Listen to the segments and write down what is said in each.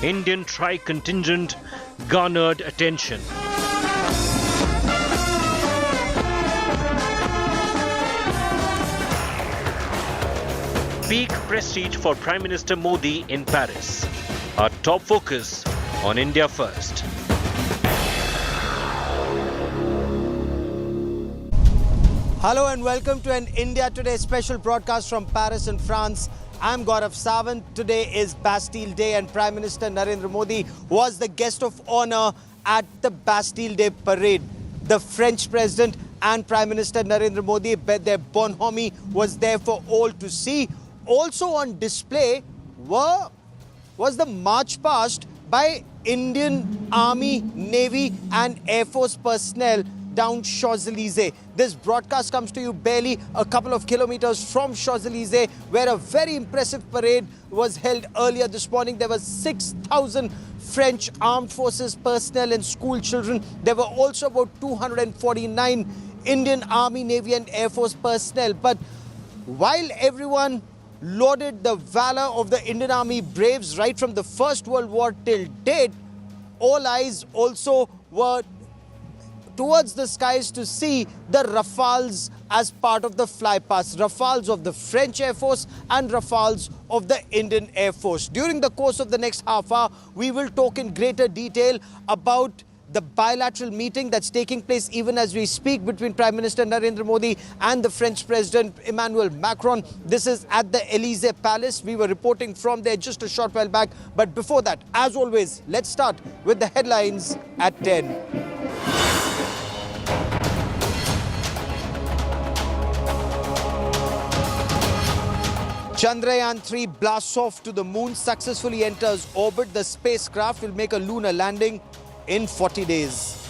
Indian tri-contingent garnered attention. Peak prestige for Prime Minister Modi in Paris. Our top focus on India first. Hello and welcome to an India Today special broadcast from Paris in France. I'm Gaurav Sawant. Today is Bastille Day and Prime Minister Narendra Modi was the guest of honor at the Bastille Day parade. The French President and Prime Minister Narendra Modi, their bonhomie, was there for all to see. Also on display was the march past by Indian Army, Navy and Air Force personnel down Champs-Élysées. This broadcast comes to you barely a couple of kilometers from Champs-Élysées, where a very impressive parade was held earlier this morning. There were 6,000 French armed forces personnel and school children. There were also about 249 Indian Army, Navy and Air Force personnel. But while everyone lauded the valor of the Indian Army braves right from the First World War till date, all eyes also were towards the skies to see the Rafales as part of the flypast. Rafales of the French Air Force and Rafales of the Indian Air Force. During the course of the next half hour, we will talk in greater detail about the bilateral meeting that's taking place even as we speak between Prime Minister Narendra Modi and the French President Emmanuel Macron. This is at the Élysée Palace. We were reporting from there just a short while back. But before that, as always, let's start with the headlines at 10. Chandrayaan-3 blasts off to the moon, successfully enters orbit. The spacecraft will make a lunar landing in 40 days.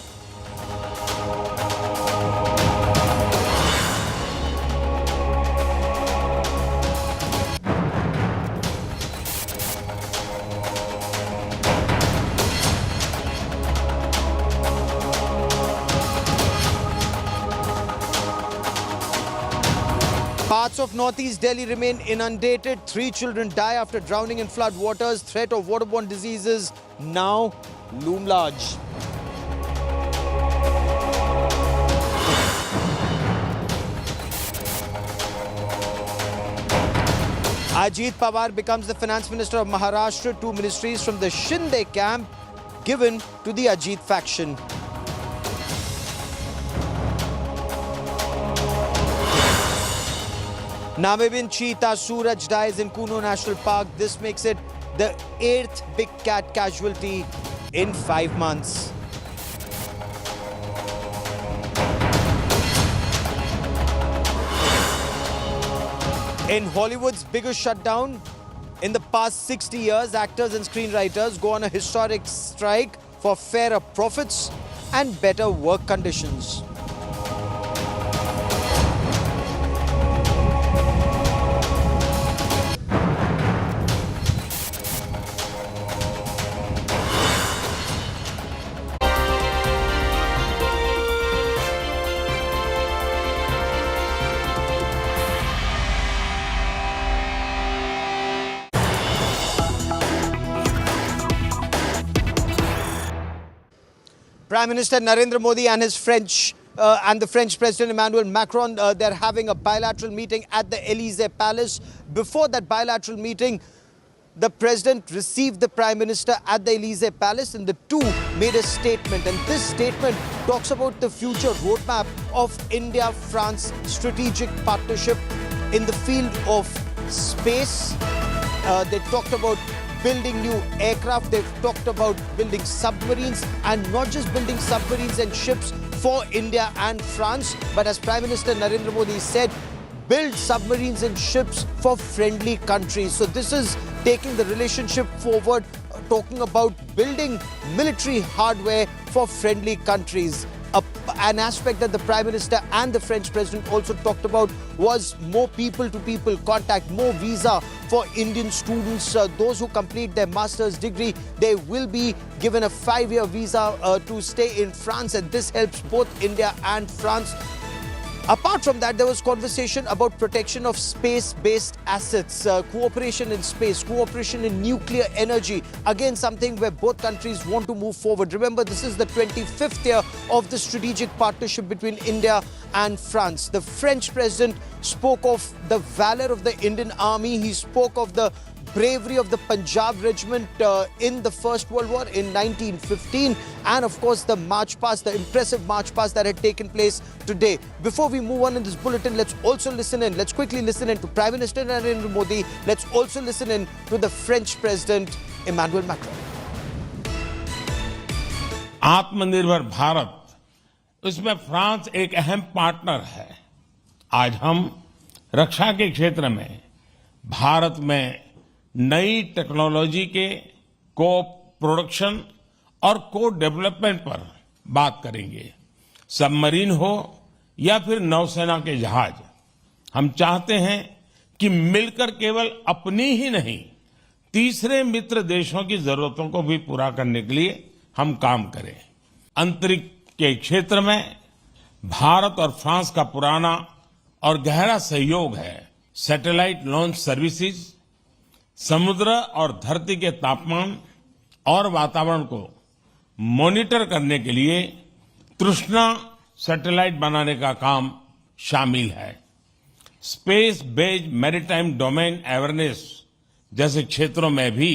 Parts of northeast Delhi remain inundated. 3 children die after drowning in flood waters. Threat of waterborne diseases now loom large. Ajit Pawar becomes the finance minister of Maharashtra. 2 ministries from the Shinde camp given to the Ajit faction. Namibin cheetah Suraj dies in Kuno National Park. This makes it the 8th big cat casualty in 5 months. In Hollywood's biggest shutdown in the past 60 years, actors and screenwriters go on a historic strike for fairer profits and better work conditions. Prime Minister Narendra Modi and the French President Emmanuel Macron, they're having a bilateral meeting at the Élysée Palace. Before that bilateral meeting, the President received the Prime Minister at the Élysée Palace and the two made a statement. And this statement talks about the future roadmap of India-France strategic partnership in the field of space. They talked about building new aircraft. They've talked about building submarines, and not just building submarines and ships for India and France, but as Prime Minister Narendra Modi said, build submarines and ships for friendly countries. So this is taking the relationship forward, talking about building military hardware for friendly countries. An aspect that the Prime Minister and the French President also talked about was more people-to-people contact, more visa for Indian students. Those who complete their master's degree, they will be given a 5-year visa to stay in France, and this helps both India and France. Apart from that, there was conversation about protection of space-based assets, cooperation in space, cooperation in nuclear energy. Again, something where both countries want to move forward. Remember, this is the 25th year of the strategic partnership between India and France. The French president spoke of the valor of the Indian army. He spoke of the bravery of the Punjab regiment in the First World War in 1915, and of course the march past, the impressive march past that had taken place today. Before we move on in this bulletin, let's quickly listen in to Prime Minister Narendra Modi. Let's also listen in to the French President Emmanuel Macron. आत्मनिर्भर भारत, उसमें France एक अहम partner है। आज हम रक्षा के क्षेत्र में भारत में नई टेक्नोलॉजी के को प्रोडक्शन और को डेवलपमेंट पर बात करेंगे। सबमरीन हो या फिर नौसेना के जहाज, हम चाहते हैं कि मिलकर केवल अपनी ही नहीं, तीसरे मित्र देशों की जरूरतों को भी पूरा करने के लिए हम काम करें। अंतरिक्ष के क्षेत्र में भारत और फ्रांस का पुराना और गहरा सहयोग है। सैटेलाइट लॉन्च सर्विसेज, समुद्र और धरती के तापमान और वातावरण को मॉनिटर करने के लिए तृष्णा सैटेलाइट बनाने का काम शामिल है। Space based maritime domain awareness जैसे क्षेत्रों में भी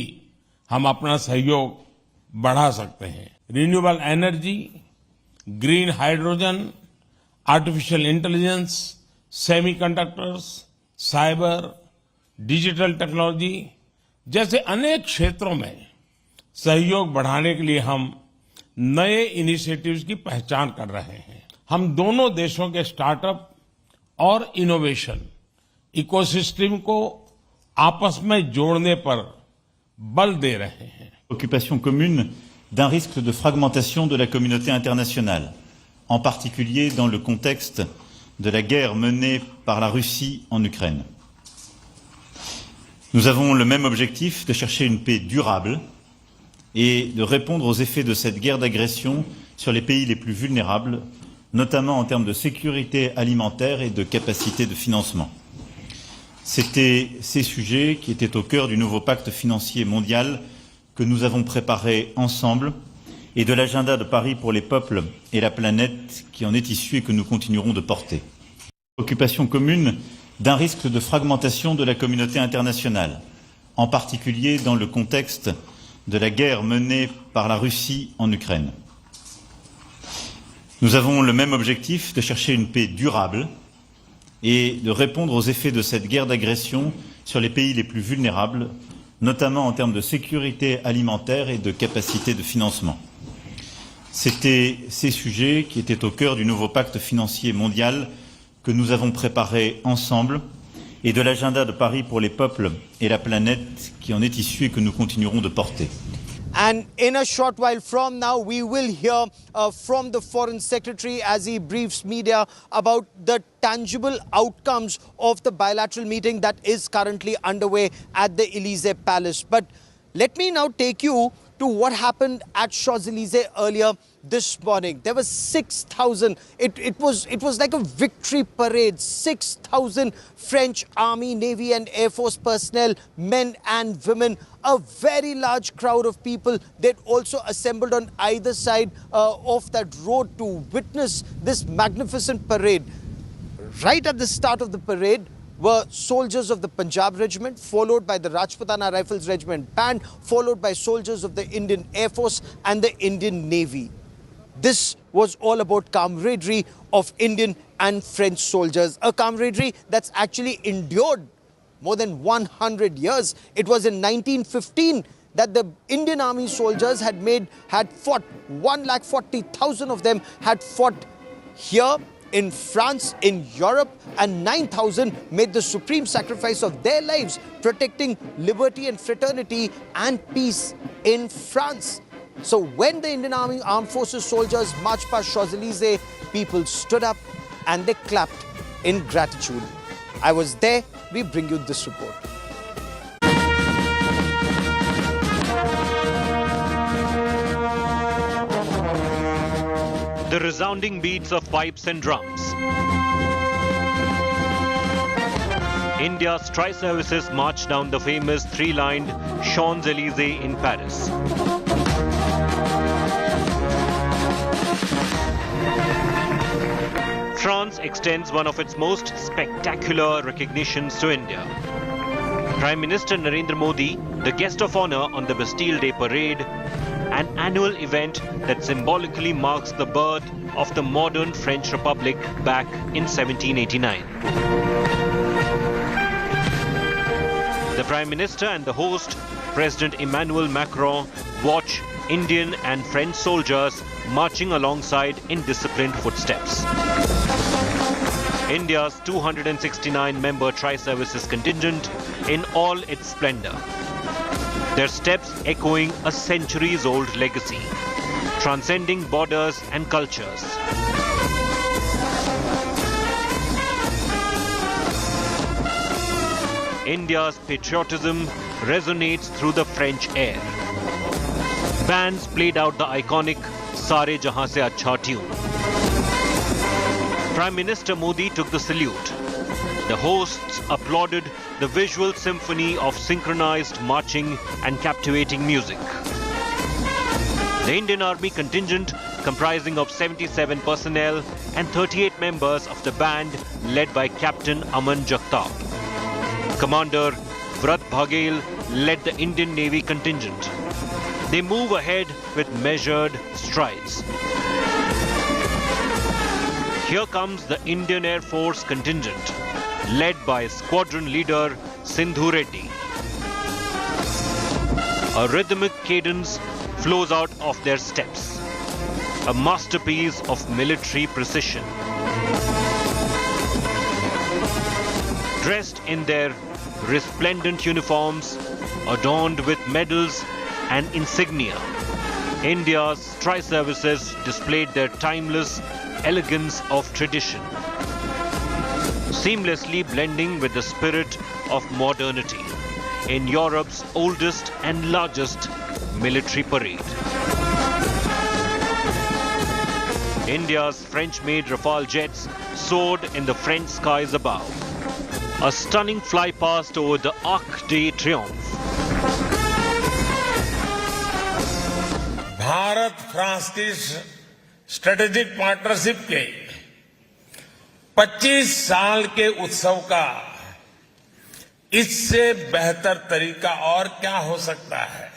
हम अपना सहयोग बढ़ा सकते हैं। Renewable energy, green hydrogen, artificial intelligence, semiconductors, cyber, digital technology जैसे अनेक क्षेत्रों में सहयोग बढ़ाने के लिए हम नए इनिशिएटिव्स की पहचान कर रहे हैं। हम दोनों देशों के स्टार्टअप और इनोवेशन इकोसिस्टम को आपस में जोड़ने पर बल दे रहे हैं। Occupation commune d'un risque de fragmentation de la communauté internationale, en particulier dans le contexte de la guerre menée par la Russie en Ukraine. Nous avons le même objectif de chercher une paix durable et de répondre aux effets de cette guerre d'agression sur les pays les plus vulnérables, notamment en termes de sécurité alimentaire et de capacité de financement. C'étaient ces sujets qui étaient au cœur du nouveau pacte financier mondial que nous avons préparé ensemble et de l'agenda de Paris pour les peuples et la planète qui en est issu et que nous continuerons de porter. Occupation commune d'un risque de fragmentation de la communauté internationale, en particulier dans le contexte de la guerre menée par la Russie en Ukraine. Nous avons le même objectif de chercher une paix durable et de répondre aux effets de cette guerre d'agression sur les pays les plus vulnérables, notamment en termes de sécurité alimentaire et de capacité de financement. C'étaient ces sujets qui étaient au cœur du nouveau pacte financier mondial que nous avons préparé ensemble et de l'agenda de Paris pour les peuples et la planète qui en est issu et que nous continuerons de porter. And in a short while from now, we will hear from the Foreign Secretary as he briefs media about the tangible outcomes of the bilateral meeting that is currently underway at the Élysée Palace. But let me now take you to what happened at Champs-Élysées earlier this morning. There were 6,000. It was like a victory parade. 6,000 French Army, Navy and Air Force personnel, men and women, a very large crowd of people. They'd also assembled on either side of that road to witness this magnificent parade. Right at the start of the parade were soldiers of the Punjab regiment, followed by the Rajputana Rifles Regiment band, followed by soldiers of the Indian Air Force and the Indian Navy. This was all about camaraderie of Indian and French soldiers, a camaraderie that's actually endured more than 100 years. It was in 1915 that the Indian Army soldiers had fought, 140,000 of them had fought here in France, in Europe, and 9,000 made the supreme sacrifice of their lives protecting liberty and fraternity and peace in France. So when the Indian Army Armed Forces soldiers marched past Champs-Élysées, people stood up and they clapped in gratitude. I was there. We bring you this report. The resounding beats of pipes and drums. India's tri-services marched down the famous three-lined Champs-Élysées in Paris. France extends one of its most spectacular recognitions to India. Prime Minister Narendra Modi, the guest of honor on the Bastille Day parade, an annual event that symbolically marks the birth of the modern French Republic back in 1789. The Prime Minister and the host, President Emmanuel Macron, watch Indian and French soldiers marching alongside in disciplined footsteps. India's 269-member tri-services contingent in all its splendor. Their steps echoing a centuries-old legacy, transcending borders and cultures. India's patriotism resonates through the French air. Bands played out the iconic Sare Jahan Se Achha tune. Prime Minister Modi took the salute. The hosts applauded the visual symphony of synchronized marching and captivating music. The Indian Army contingent, comprising of 77 personnel and 38 members of the band led by Captain Aman Jagtap. Commander Vrat Bhagel led the Indian Navy contingent. They move ahead with measured strides. Here comes the Indian Air Force contingent, led by squadron leader Sindhu Reddy. A rhythmic cadence flows out of their steps, a masterpiece of military precision. Dressed in their resplendent uniforms, adorned with medals and insignia, India's tri-services displayed their timeless elegance of tradition, seamlessly blending with the spirit of modernity in Europe's oldest and largest military parade. India's French-made Rafale jets soared in the French skies above. A stunning flypast over the Arc de Triomphe. Bharat France की strategic partnership के 25 साल के उत्सव का इससे बेहतर तरीका और क्या हो सकता है?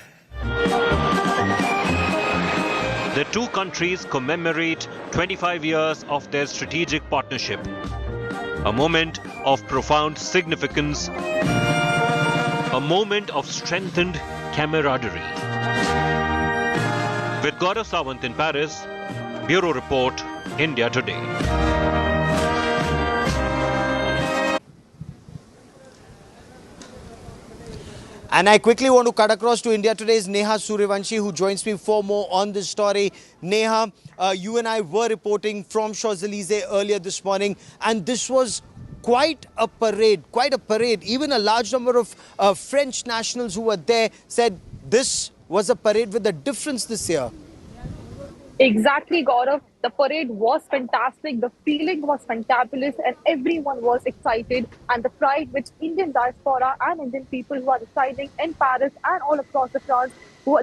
The two countries commemorate 25 years of their strategic partnership. A moment of profound significance, a moment of strengthened camaraderie. With Gaurav Sawant in Paris, Bureau Report, India Today. And I quickly want to cut across to India Today's Neha Suryavanshi, who joins me for more on this story. Neha, you and I were reporting from Champs-Élysées earlier this morning, and this was quite a parade. Even a large number of French nationals who were there said this was a parade with a difference this year. Exactly, Gaurav. The parade was fantastic. The feeling was fantabulous, and everyone was excited. And the pride which Indian diaspora and Indian people who are residing in Paris and all across the France,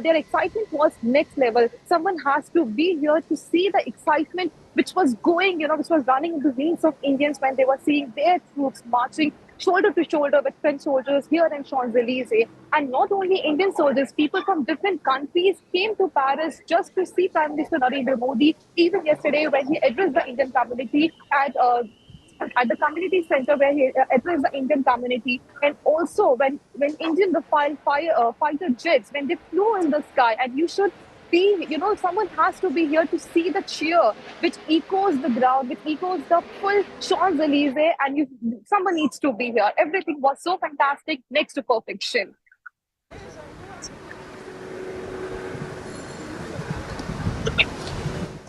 their excitement was next level. Someone has to be here to see the excitement which was going, which was running in the veins of Indians when they were seeing their troops marching shoulder to shoulder with French soldiers here in Champs-Élysées. And not only Indian soldiers, people from different countries came to Paris just to see Prime Minister Narendra Modi. Even yesterday, when he addressed the Indian community at the community center, where he addressed the Indian community, and also when Indian Rafale fighter jets, when they flew in the sky, and you should be, someone has to be here to see the cheer which echoes the ground, which echoes the full Champs-Élysées, and someone needs to be here. Everything was so fantastic, next to perfection.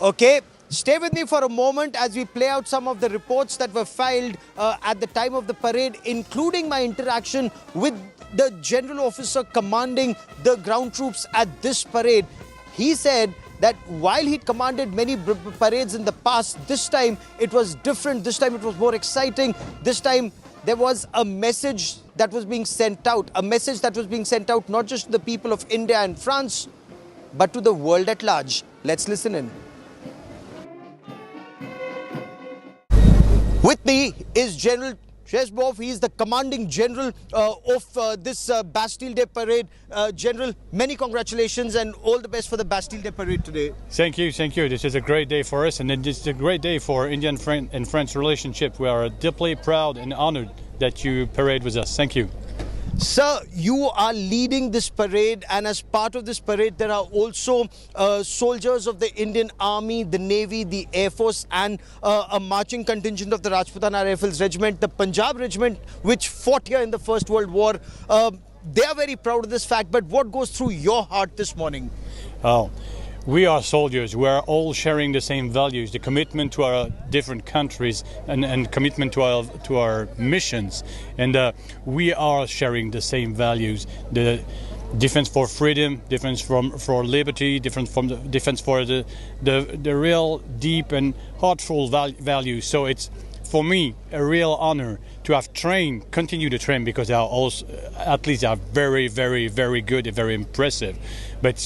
Okay, stay with me for a moment as we play out some of the reports that were filed at the time of the parade, including my interaction with the general officer commanding the ground troops at this parade. He said that while he'd commanded many parades in the past, this time it was different. This time it was more exciting. This time there was a message that was being sent out, not just to the people of India and France, but to the world at large. Let's listen in. With me is General Sheshbov. He is the commanding general of this Bastille Day parade. General, many congratulations and all the best for the Bastille Day parade today. Thank you. This is a great day for us, and it's a great day for Indian and French relationship. We are deeply proud and honored that you parade with us. Thank you. Sir, you are leading this parade, and as part of this parade there are also soldiers of the Indian Army, the Navy, the Air Force and a marching contingent of the Rajputana Rifles Regiment, the Punjab Regiment, which fought here in the First World War. They are very proud of this fact, but what goes through your heart this morning? Oh, we are soldiers. We are all sharing the same values, the commitment to our different countries and commitment to our missions. And we are sharing the same values, the defense for freedom, defense for liberty, defense for the real deep and heartful values. So it's, for me, a real honor to have continue to train, because they are also, athletes are very, very, very good and very impressive. But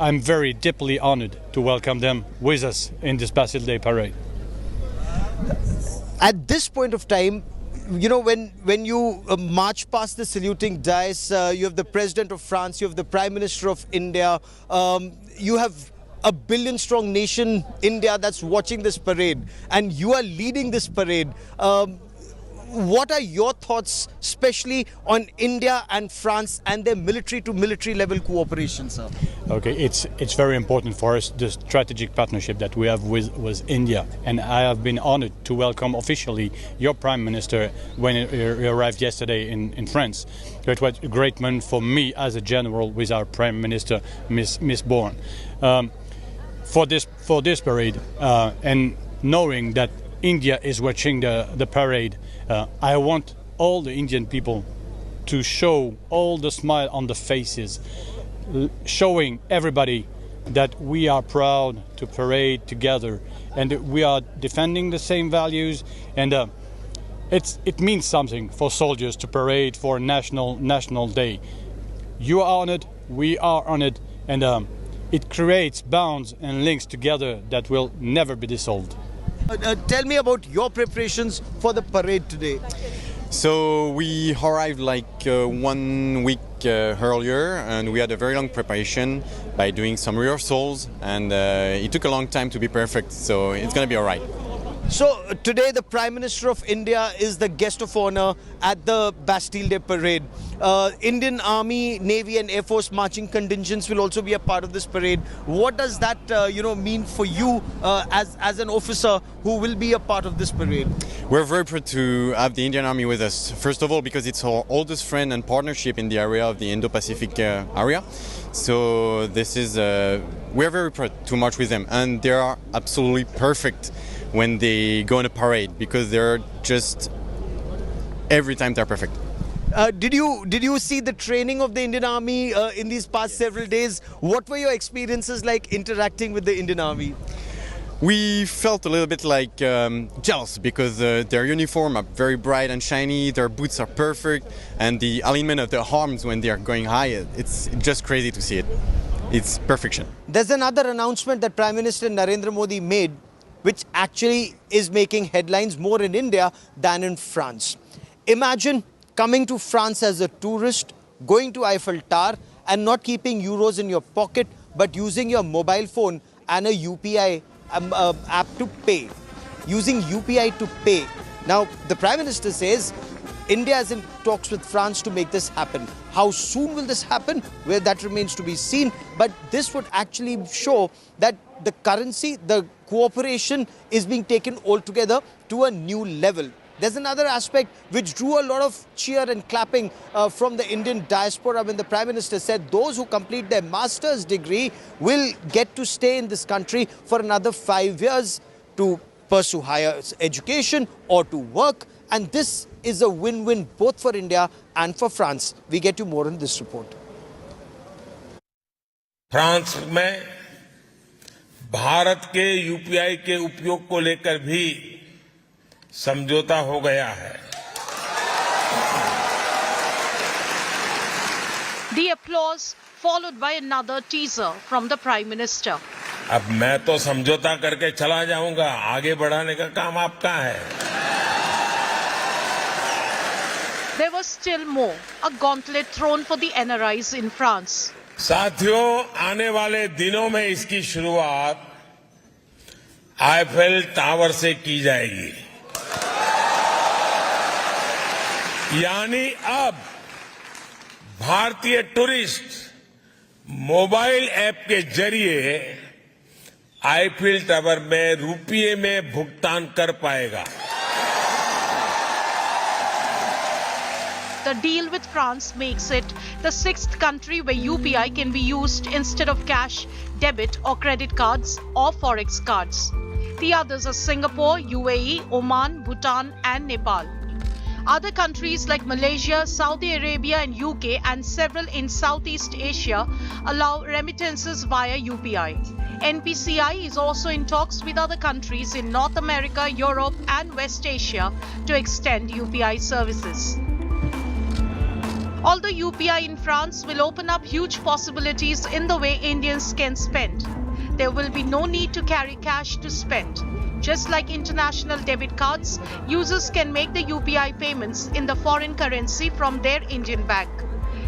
I'm very deeply honored to welcome them with us in this Bastille Day parade. At this point of time, you know, when you march past the saluting dais, you have the President of France, you have the Prime Minister of India, you have a billion-strong nation, India, that's watching this parade, and you are leading this parade. What are your thoughts, especially on India and France and their military-to-military level cooperation, sir? Okay, it's very important for us, the strategic partnership that we have with India. And I have been honored to welcome officially your Prime Minister when he arrived yesterday in France. It was a great moment for me as a general with our Prime Minister, Miss Bourne. For this parade, and knowing that India is watching the parade, I want all the Indian people to show all the smile on the faces, showing everybody that we are proud to parade together and we are defending the same values. And it means something for soldiers to parade for a national day. You are honored, we are honored, and it creates bonds and links together that will never be dissolved. Tell me about your preparations for the parade today. So we arrived like 1 week earlier, and we had a very long preparation by doing some rehearsals, and it took a long time to be perfect, so it's going to be all right. So today the Prime Minister of India is the guest of honor at the Bastille Day parade. Indian Army, Navy and Air Force marching contingents will also be a part of this parade. What does that mean for you as an officer who will be a part of this parade? We're very proud to have the Indian Army with us. First of all, because it's our oldest friend and partnership in the area of the Indo-Pacific area. So this is, we're very proud to march with them, and they are absolutely perfect when they go on a parade, because they're just, every time they're perfect. Did you see the training of the Indian Army in these past several days? What were your experiences like interacting with the Indian Army? We felt a little bit like jealous, because their uniform are very bright and shiny, their boots are perfect, and the alignment of the arms when they are going high, it's just crazy to see it. It's perfection. There's another announcement that Prime Minister Narendra Modi made, which actually is making headlines more in India than in France. Imagine coming to France as a tourist, going to Eiffel Tower and not keeping euros in your pocket, but using your mobile phone and a UPI app to pay. Using UPI to pay. Now, the Prime Minister says India is in talks with France to make this happen. How soon will this happen? Well, that remains to be seen. But this would actually show that the currency, the cooperation is being taken altogether to a new level. There's another aspect which drew a lot of cheer and clapping from the Indian diaspora when the Prime Minister said those who complete their master's degree will get to stay in this country for another 5 years to pursue higher education or to work. And this is a win-win both for India and for France. We get you more in this report. France में भारत के UPI के उपयोग को लेकर भी समझौता हो गया है। The applause followed by another teaser from the Prime Minister. अब मैं तो समझौता करके चला जाऊंगा, आगे बढ़ाने का काम आपका है. There was still more, a gauntlet thrown for the NRIs in France. साथियों, आने वाले दिनों में इसकी शुरुआत आईफेल टावर से की जाएगी. यानी अब भारतीय टूरिस्ट मोबाइल ऐप के जरिए आईफेल टावर में रुपये में भुगतान कर पाएगा. The deal with France makes it the sixth country where UPI can be used instead of cash, debit or credit cards or forex cards. The others are Singapore, UAE, Oman, Bhutan and Nepal. Other countries like Malaysia, Saudi Arabia and UK and several in Southeast Asia allow remittances via UPI. NPCI is also in talks with other countries in North America, Europe and West Asia to extend UPI services. Although UPI in France will open up huge possibilities in the way Indians can spend, there will be no need to carry cash to spend. Just like international debit cards, users can make the UPI payments in the foreign currency from their Indian bank.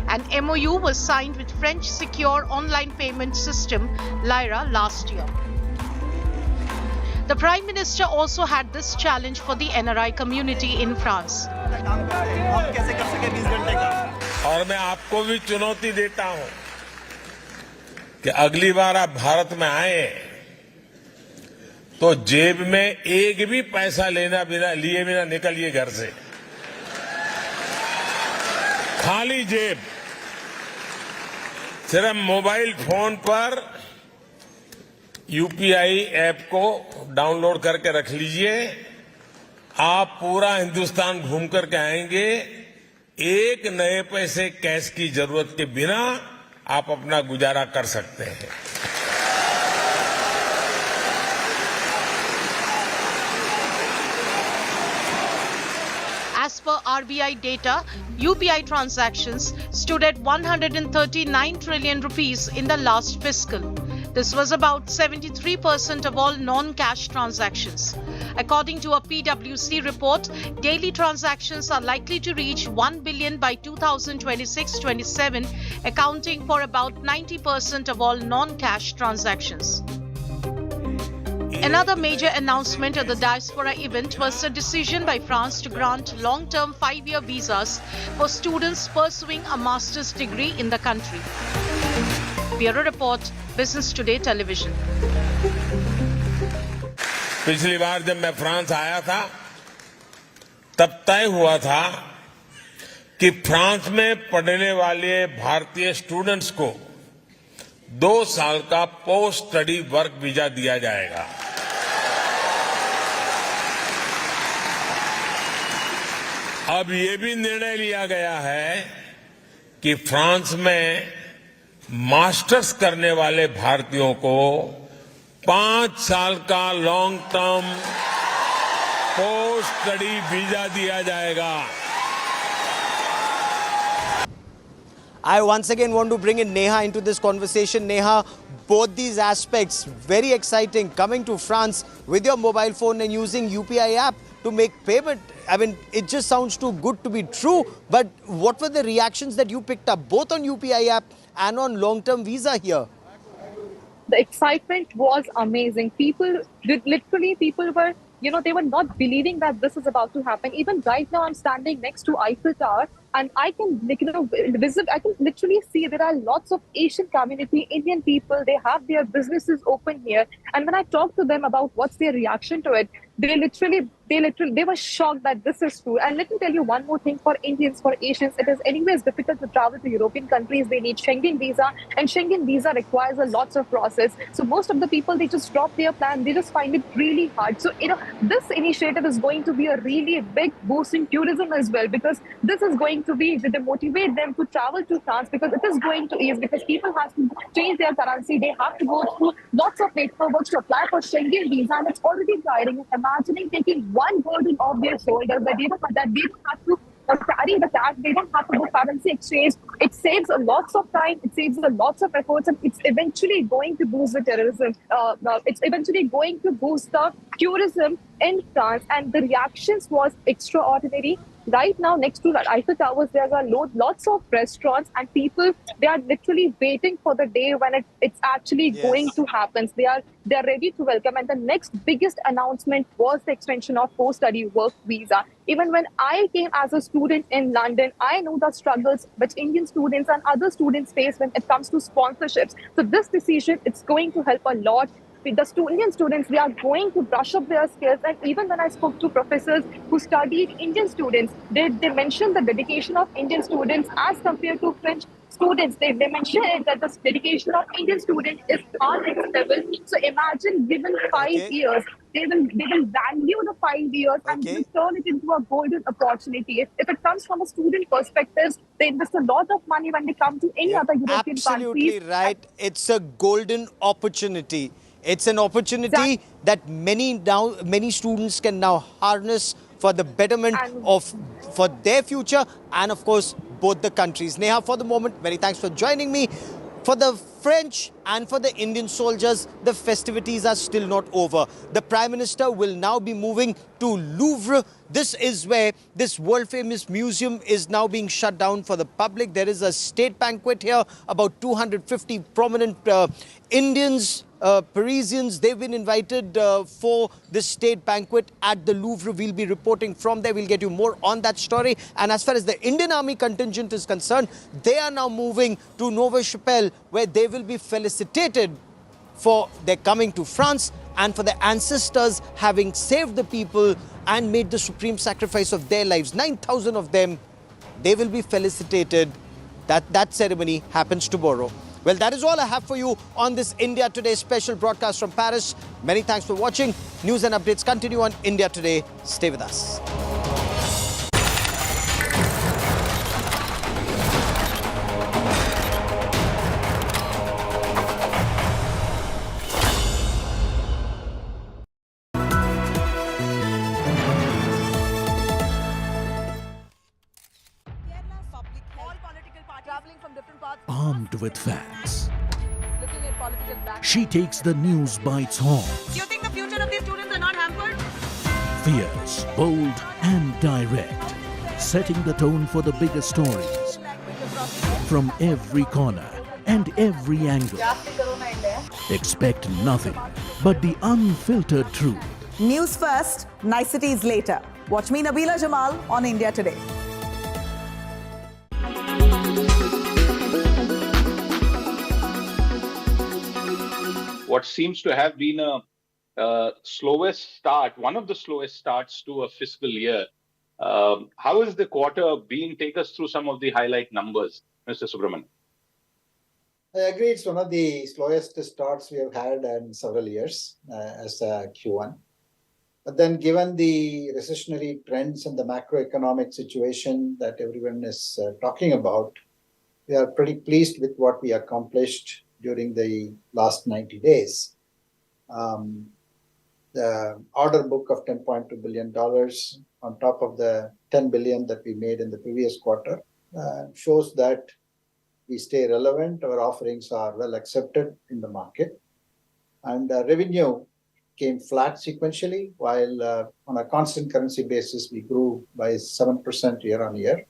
An MOU was signed with French secure online payment system Lyra last year. The Prime Minister also had this challenge for the NRI community in France. और मैं आपको भी चुनौती देता हूं कि अगली बार आप भारत में आए तो जेब में एक भी पैसा लिए बिना निकलिए घर से. खाली जेब. सिर्फ मोबाइल फोन पर यूपीआई ऐप को डाउनलोड करके रख लीजिए. आप पूरा हिंदुस्तान घूम करके आएंगे. एक नए पैसे कैश की जरूरत के बिना आप अपना गुजारा कर सकते हैं. As per RBI data, UPI transactions stood at 139 trillion rupees in the last fiscal. This was about 73% of all non-cash transactions. According to a PwC report, daily transactions are likely to reach 1 billion by 2026-27, accounting for about 90% of all non-cash transactions. Another major announcement at the diaspora event was a decision by France to grant long-term 5-year visas for students pursuing a master's degree in the country. Bureau Report, Business Today Television. पिछली बार जब मैं France आया था तब तय हुआ था कि फ्रांस में पढ़ने वाले भारतीय स्टूडेंट्स को 2 साल का पोस्ट स्टडी वर्क वीजा दिया जाएगा. अब ये भी निर्णय लिया गया है कि फ्रांस में मास्टर्स करने वाले भारतीयों को 5 साल का long term post study visa दिया जाएगा. I once again want to bring in Neha into this conversation. Neha, both these aspects, very exciting. Coming to France with your mobile phone and using UPI app to make payment. I mean, it just sounds too good to be true. But what were the reactions that you picked up, both on UPI app and on long-term visa here? The excitement was amazing. People were, they were not believing that this is about to happen. Even right now, I'm standing next to Eiffel Tower, and I can, I can literally see there are lots of Asian community, Indian people. They have their businesses open here, and when I talk to them about what's their reaction to it, they were shocked that this is true. And let me tell you one more thing for Indians, for Asians, it is anyways difficult to travel to European countries. They need Schengen visa, and Schengen visa requires a lots of process. So most of the people, they just drop their plan. They just find it really hard. So, this initiative is going to be a really big boost in tourism as well, because this is going to be, they motivate them to travel to France, because it is going to ease, because people have to change their currency. They have to go through lots of paperwork to apply for Schengen visa, and it's already tiring. Imagining taking one burden off their shoulders that they don't have to or carry the cash. They don't have to do currency exchange. It saves a lots of time. It saves a lots of efforts, and it's eventually going to boost the terrorism. It's eventually going to boost the tourism in France, and the reactions was extraordinary. Right now, next to the Eiffel Towers, there are lots of restaurants, and people, they are literally waiting for the day when it's actually going to happen. They're ready to welcome. And the next biggest announcement was the extension of post-study work visa. Even when I came as a student in London, I know the struggles which Indian students and other students face when it comes to sponsorships. So this decision, it's going to help a lot. The Indian students, they are going to brush up their skills. And even when I spoke to professors who studied Indian students, they mentioned the dedication of Indian students as compared to French students. They mentioned that the dedication of Indian students is on next level. So imagine, given 5 years, they will value the 5 years and they will turn it into a golden opportunity. If it comes from a student perspective, they invest a lot of money when they come to any other European absolutely countries. right. It's a golden opportunity. It's an opportunity that many students can now harness for the betterment for their future and of course both the countries. Neha, for the moment, many thanks for joining me. For the French and for the Indian soldiers, the festivities are still not over. The Prime Minister will now be moving to Louvre. This is where this world-famous museum is now being shut down for the public. There is a state banquet here. About 250 prominent Indians, Parisians, they've been invited for this state banquet at the Louvre. We'll be reporting from there. We'll get you more on that story. And as far as the Indian Army contingent is concerned, they are now moving to Nova Chapelle, where they will be felicitated for their coming to France and for their ancestors having saved the people and made the supreme sacrifice of their lives. 9,000 of them, they will be felicitated. That ceremony happens tomorrow. Well, that is all I have for you on this India Today special broadcast from Paris. Many thanks for watching. News and updates continue on India Today. Stay with us. Armed with facts, she takes the news by its horns. You think the future of these students are not hampered? Fierce, bold and direct, setting the tone for the biggest stories from every corner and every angle. Expect nothing but the unfiltered truth. News first, niceties later. Watch me, Nabila Jamal, on India Today. What seems to have been a slowest start, one of the slowest starts to a fiscal year. How is the quarter being? Take us through some of the highlight numbers, Mr. Subramanian. I agree, it's one of the slowest starts we have had in several years as a Q1. But then given the recessionary trends and the macroeconomic situation that everyone is talking about, we are pretty pleased with what we accomplished during the last 90 days. The order book of $10.2 billion on top of the $10 billion that we made in the previous quarter shows that we stay relevant, our offerings are well accepted in the market. And revenue came flat sequentially, while on a constant currency basis, we grew by 7% year on year.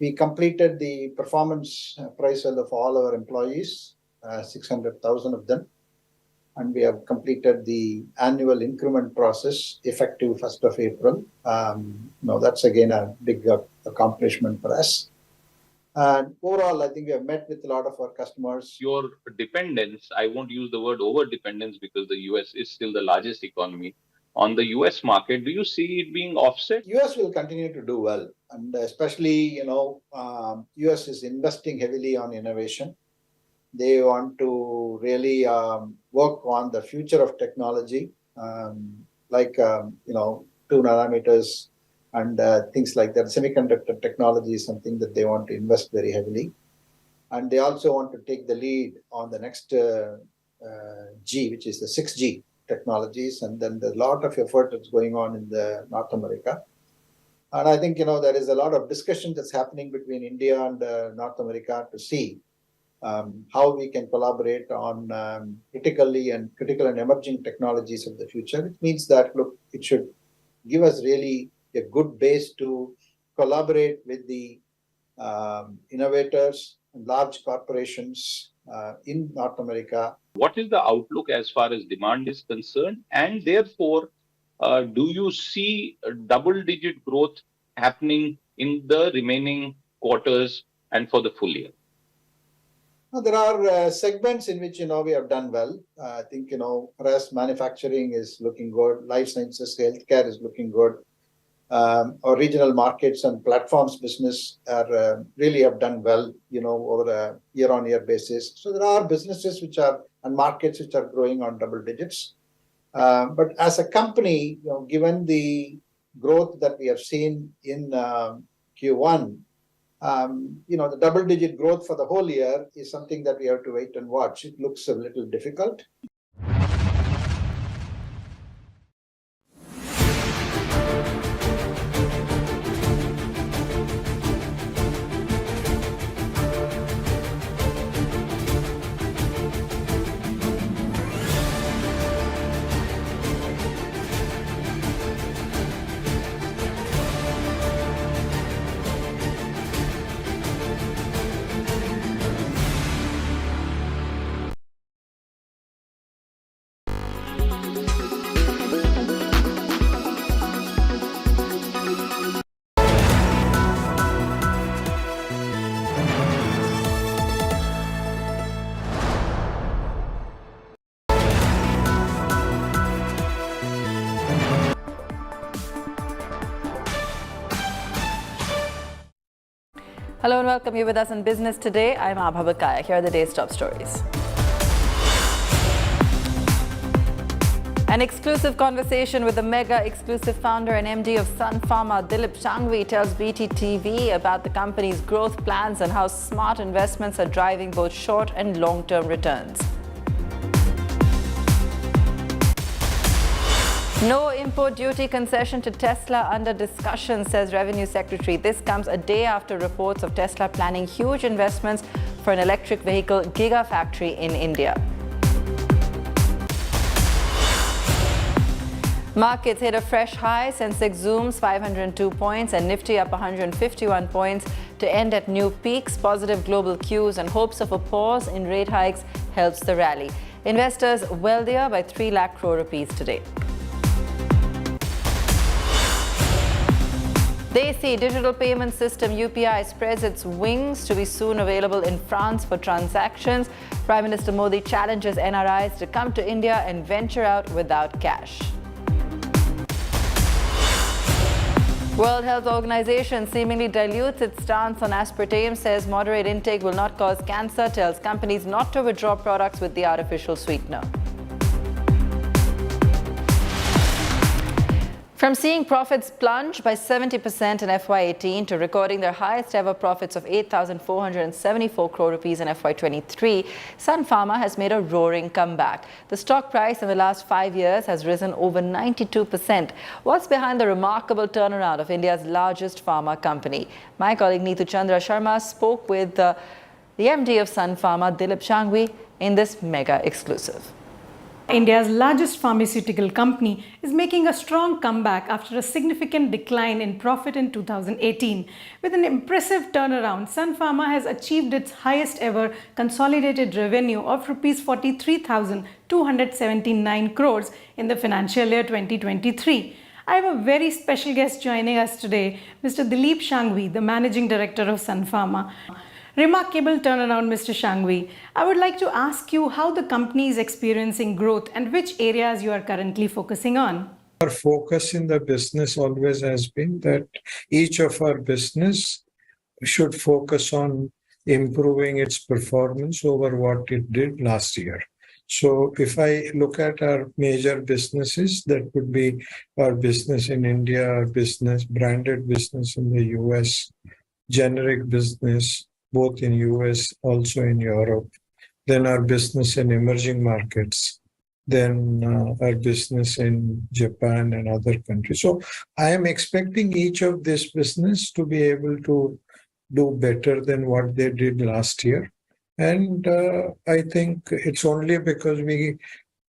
We completed the performance appraisal of all our employees, 600,000 of them. And we have completed the annual increment process effective 1st of April. That's again a big accomplishment for us. And overall, I think we have met with a lot of our customers. Your dependence, I won't use the word over-dependence because the US is still the largest economy. On the US market, do you see it being offset? US will continue to do well. And especially, US is investing heavily on innovation. They want to really work on the future of technology, 2 nanometers and things like that. Semiconductor technology is something that they want to invest very heavily. And they also want to take the lead on the next G, which is the 6G technologies. And then there's a lot of effort that's going on in the North America. And I think, there is a lot of discussion that's happening between India and North America to see how we can collaborate on critical and emerging technologies of the future. It means that, look, it should give us really a good base to collaborate with the innovators and large corporations in North America. What is the outlook as far as demand is concerned? And therefore, do you see a double-digit growth happening in the remaining quarters and for the full year? There are segments in which, we have done well. I think, rest manufacturing is looking good. Life sciences, healthcare is looking good. Our regional markets and platforms business are really have done well, over a year-on-year basis. So there are businesses and markets which are growing on double digits. But as a company, given the growth that we have seen in Q1, the double-digit growth for the whole year is something that we have to wait and watch. It looks a little difficult. Hello and welcome. You're with us in Business Today. I'm Abha Bakaya. Here are the day's top stories. An exclusive conversation with the mega exclusive founder and MD of Sun Pharma, Dilip Shanghvi, tells BTTV about the company's growth plans and how smart investments are driving both short and long-term returns. No import duty concession to Tesla under discussion, says Revenue Secretary. This comes a day after reports of Tesla planning huge investments for an electric vehicle gigafactory in India. Markets hit a fresh high. Sensex zooms 502 points and Nifty up 151 points to end at new peaks. Positive global cues and hopes of a pause in rate hikes helps the rally. Investors wealthier by 3 lakh crore rupees today. They see digital payment system UPI spreads its wings to be soon available in France for transactions. Prime Minister Modi challenges NRIs to come to India and venture out without cash. World Health Organization seemingly dilutes its stance on aspartame, says moderate intake will not cause cancer, tells companies not to withdraw products with the artificial sweetener. From seeing profits plunge by 70% in FY18 to recording their highest ever profits of 8,474 crore rupees in FY23, Sun Pharma has made a roaring comeback. The stock price in the last 5 years has risen over 92%. What's behind the remarkable turnaround of India's largest pharma company? My colleague Neetu Chandra Sharma spoke with the MD of Sun Pharma, Dilip Shanghvi, in this mega exclusive. India's largest pharmaceutical company is making a strong comeback after a significant decline in profit in 2018. With an impressive turnaround, Sun Pharma has achieved its highest ever consolidated revenue of Rs 43,279 crores in the financial year 2023. I have a very special guest joining us today, Mr. Dilip Shanghvi, the Managing Director of Sun Pharma. Remarkable turnaround, Mr. Shanghvi. I would like to ask you how the company is experiencing growth and which areas you are currently focusing on. Our focus in the business always has been that each of our business should focus on improving its performance over what it did last year. So if I look at our major businesses, that would be our business in India, our business, branded business in the US, generic business, both in US, also in Europe. Then our business in emerging markets, than our business in Japan and other countries. So I am expecting each of this business to be able to do better than what they did last year. And I think it's only because we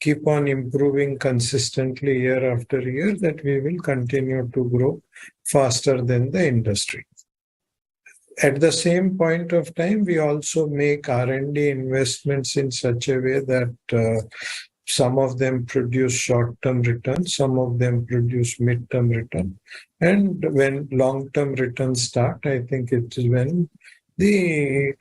keep on improving consistently year after year that we will continue to grow faster than the industry. At the same point of time, we also make R&D investments in such a way that some of them produce short-term returns, some of them produce mid-term return. And when long-term returns start, I think it is when the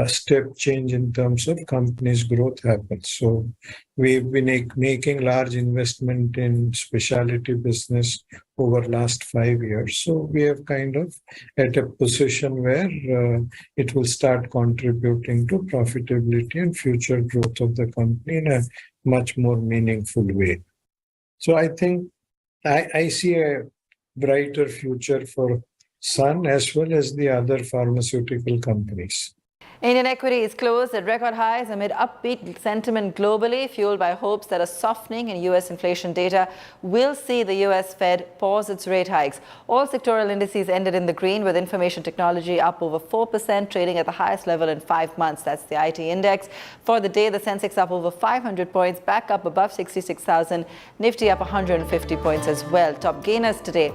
step change in terms of company's growth happens. So we've been making large investment in specialty business over last 5 years. So we have kind of at a position where it will start contributing to profitability and future growth of the company in a much more meaningful way. So I think I see a brighter future for Sun as well as the other pharmaceutical companies. Indian equities closed at record highs amid upbeat sentiment globally, fueled by hopes that a softening in U.S. inflation data will see the U.S. Fed pause its rate hikes. All sectoral indices ended in the green, with information technology up over 4%, trading at the highest level in 5 months. That's the IT index. For the day, the Sensex up over 500 points, back up above 66,000. Nifty up 150 points as well. Top gainers today: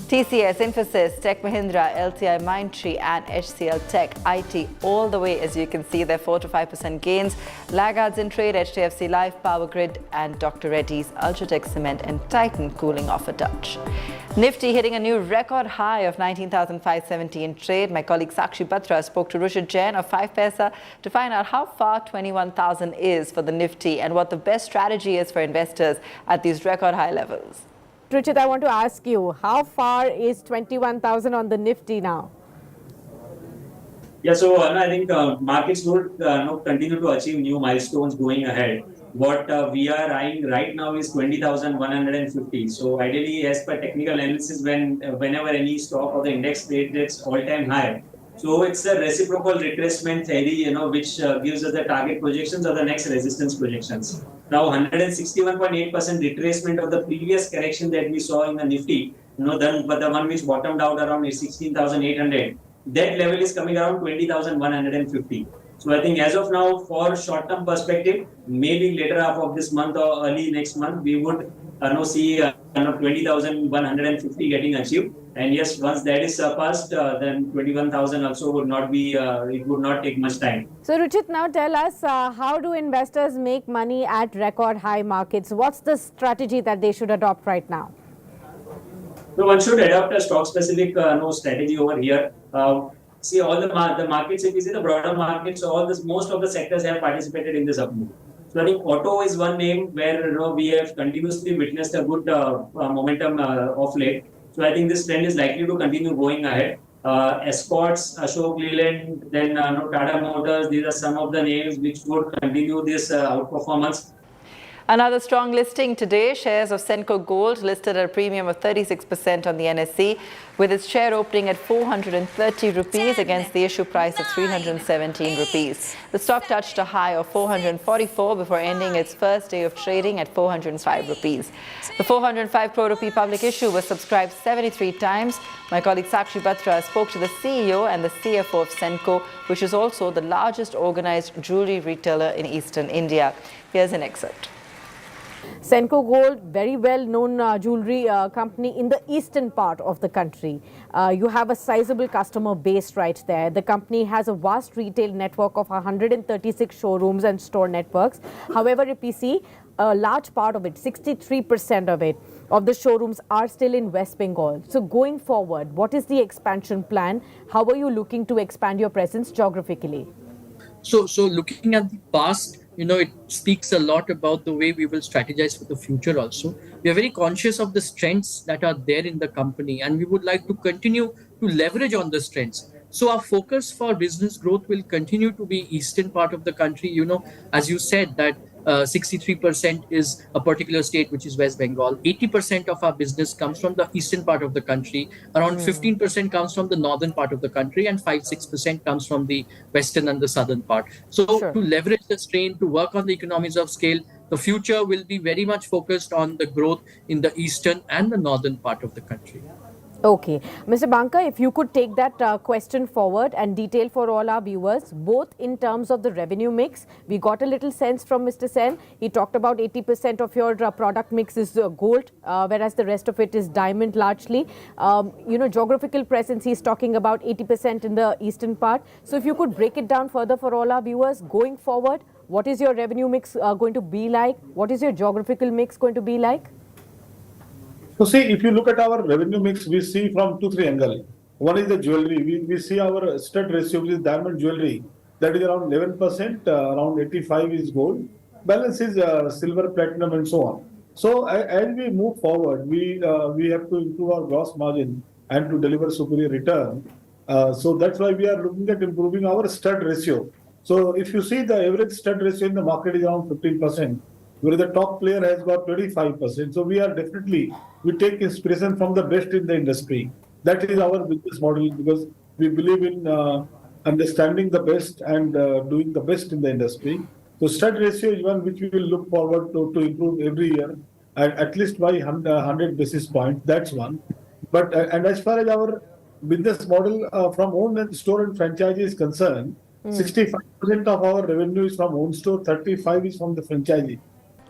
TCS, Infosys, Tech Mahindra, LTI Mindtree and HCL Tech. IT all the way, as you can see, they're 4 to 5% gains. Laggards in trade: HDFC Life, Power Grid and Dr. Reddy's, Ultratech Cement and Titan cooling off a touch. Nifty hitting a new record high of 19,570 in trade. My colleague Sakshi Batra spoke to Ruchit Jain of 5paisa to find out how far 21,000 is for the Nifty and what the best strategy is for investors at these record high levels. Ruchit, I want to ask you, how far is 21,000 on the Nifty now? Yeah, so I think markets would continue to achieve new milestones going ahead. What we are eyeing right now is 20,150. So ideally, as per technical analysis, whenever any stock or the index trades its all-time high, so it's a reciprocal retracement theory, which gives us the target projections or the next resistance projections. Now, 161.8% retracement of the previous correction that we saw in the Nifty, but the one which bottomed out around 16,800, that level is coming around 20,150. So I think as of now, for short-term perspective, maybe later half of this month or early next month, we would see 20,150 getting achieved. And yes, once that is surpassed, then 21,000 also would not be, it would not take much time. So Ruchit, now tell us, how do investors make money at record high markets? What's the strategy that they should adopt right now? So one should adopt a stock-specific strategy over here. See, all the markets, if you see the broader markets, most of the sectors have participated in this up move. So I think auto is one name where we have continuously witnessed a good momentum of late. So I think this trend is likely to continue going ahead. Escorts, Ashok Leyland, then Tata Motors, these are some of the names which would continue this outperformance. Another strong listing today. Shares of Senco Gold listed at a premium of 36% on the NSE, with its share opening at 430 rupees against the issue price of 317 rupees. The stock touched a high of 444 before ending its first day of trading at 405 rupees. The 405 crore rupee public issue was subscribed 73 times. My colleague Sakshi Batra spoke to the CEO and the CFO of Senco, which is also the largest organized jewelry retailer in eastern India. Here's an excerpt. Senco Gold, very well known jewelry company in the eastern part of the country. You have a sizable customer base right there. The company has a vast retail network of 136 showrooms and store networks. However, if we see a large part of it, 63% of the showrooms are still in West Bengal. So going forward, what is the expansion plan? How are you looking to expand your presence geographically? So looking at the past, it speaks a lot about the way we will strategize for the future also. We are very conscious of the strengths that are there in the company, and we would like to continue to leverage on the strengths. So our focus for business growth will continue to be eastern part of the country. As you said, that 63% is a particular state, which is West Bengal. 80% of our business comes from the eastern part of the country. Around 15% comes from the northern part of the country, and 5-6% comes from the western and the southern part. So to leverage the strain, to work on the economies of scale, The future will be very much focused on the growth in the eastern and the northern part of the country. Okay. Mr. Banka, if you could take that question forward and detail for all our viewers, both in terms of the revenue mix. We got a little sense from Mr. Sen. He talked about 80% of your product mix is gold, whereas the rest of it is diamond largely. Geographical presence, he's talking about 80% in the eastern part. So if you could break it down further for all our viewers, going forward, what is your revenue mix going to be like? What is your geographical mix going to be like? So see, if you look at our revenue mix, we see from 2-3 angles. One is the jewelry. We see our stud ratio, which is diamond jewelry. That is around 11%, around 85 is gold. Balance is silver, platinum and so on. So as we move forward, we have to improve our gross margin and to deliver superior return. So that's why we are looking at improving our stud ratio. So if you see the average stud ratio in the market is around 15%. Where the top player has got 25%. So we take inspiration from the best in the industry. That is our business model because we believe in understanding the best and doing the best in the industry. So stud ratio is one which we will look forward to improve every year, at least by 100 basis points. That's one. But and as far as our business model from own store and franchise is concerned, 65% of our revenue is from own store, 35% is from the franchisee.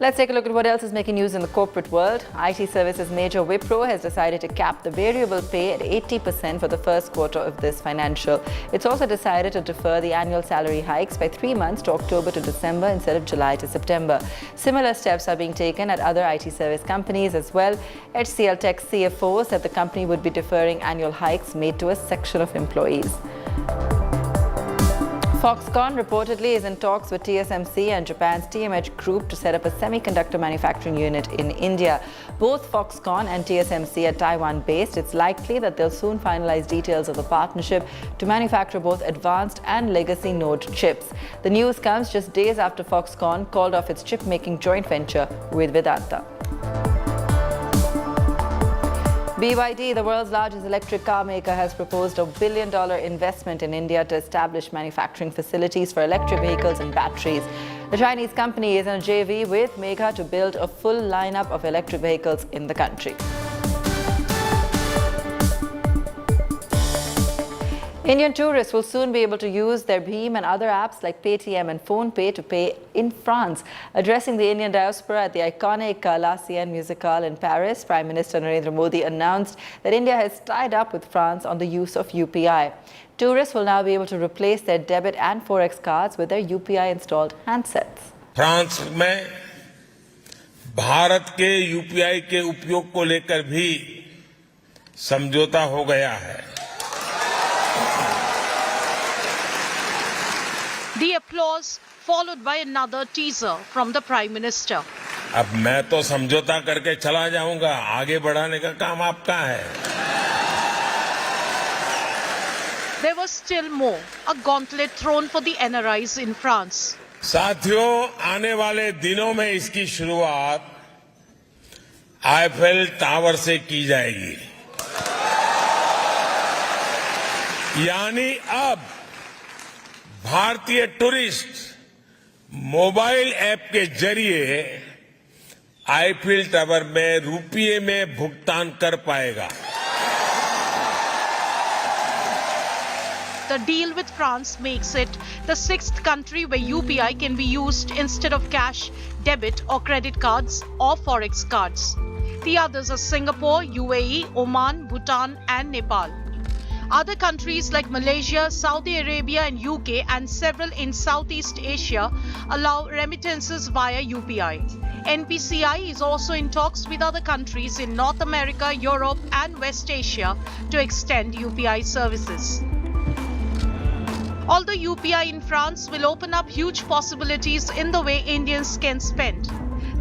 Let's take a look at what else is making news in the corporate world. IT services major Wipro has decided to cap the variable pay at 80% for the first quarter of this financial. It's also decided to defer the annual salary hikes by 3 months to October to December instead of July to September. Similar steps are being taken at other IT service companies as well. HCL Tech CFO said the company would be deferring annual hikes made to a section of employees. Foxconn reportedly is in talks with TSMC and Japan's TMH Group to set up a semiconductor manufacturing unit in India. Both Foxconn and TSMC are Taiwan-based. It's likely that they'll soon finalize details of the partnership to manufacture both advanced and legacy node chips. The news comes just days after Foxconn called off its chip-making joint venture with Vedanta. BYD, the world's largest electric car maker, has proposed a $1 billion investment in India to establish manufacturing facilities for electric vehicles and batteries. The Chinese company is in a JV with Megha to build a full lineup of electric vehicles in the country. Indian tourists will soon be able to use their Bheem and other apps like Paytm and PhonePe to pay in France. Addressing the Indian diaspora at the iconic La Sienne Musicale in Paris, Prime Minister Narendra Modi announced that India has tied up with France on the use of UPI. Tourists will now be able to replace their debit and Forex cards with their UPI-installed handsets. France में भारत के UPI के उपयोग को लेकर भी समझौता हो गया है. The applause followed by another teaser from the Prime Minister. अब मैं तो समझौता करके चला जाऊंगा, आगे बढ़ाने का काम आपका है. There was still more, a gauntlet thrown for the NRIs in France. साथियों, आने वाले दिनों में इसकी शुरुआत आईफेल टावर से की जाएगी. यानी अब भारतीय टूरिस्ट मोबाइल ऐप के जरिए आईफेल टावर में रुपये में भुगतान कर पाएगा. The deal with France makes it the sixth country where UPI can be used instead of cash, debit or credit cards or Forex cards. The others are Singapore, UAE, Oman, Bhutan and Nepal. Other countries like Malaysia, Saudi Arabia and UK and several in Southeast Asia allow remittances via UPI. NPCI is also in talks with other countries in North America, Europe and West Asia to extend UPI services. Although UPI in France will open up huge possibilities in the way Indians can spend,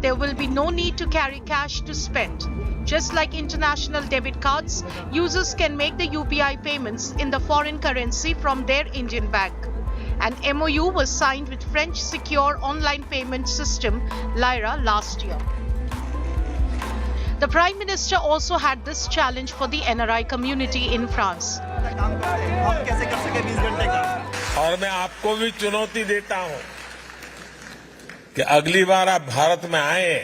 there will be no need to carry cash to spend. Just like international debit cards, users can make the UPI payments in the foreign currency from their Indian bank. An MOU was signed with French secure online payment system Lyra last year. The Prime Minister also had this challenge for the NRI community in France. और मैं आपको भी चुनौती देता हूं कि अगली बार आप भारत में आए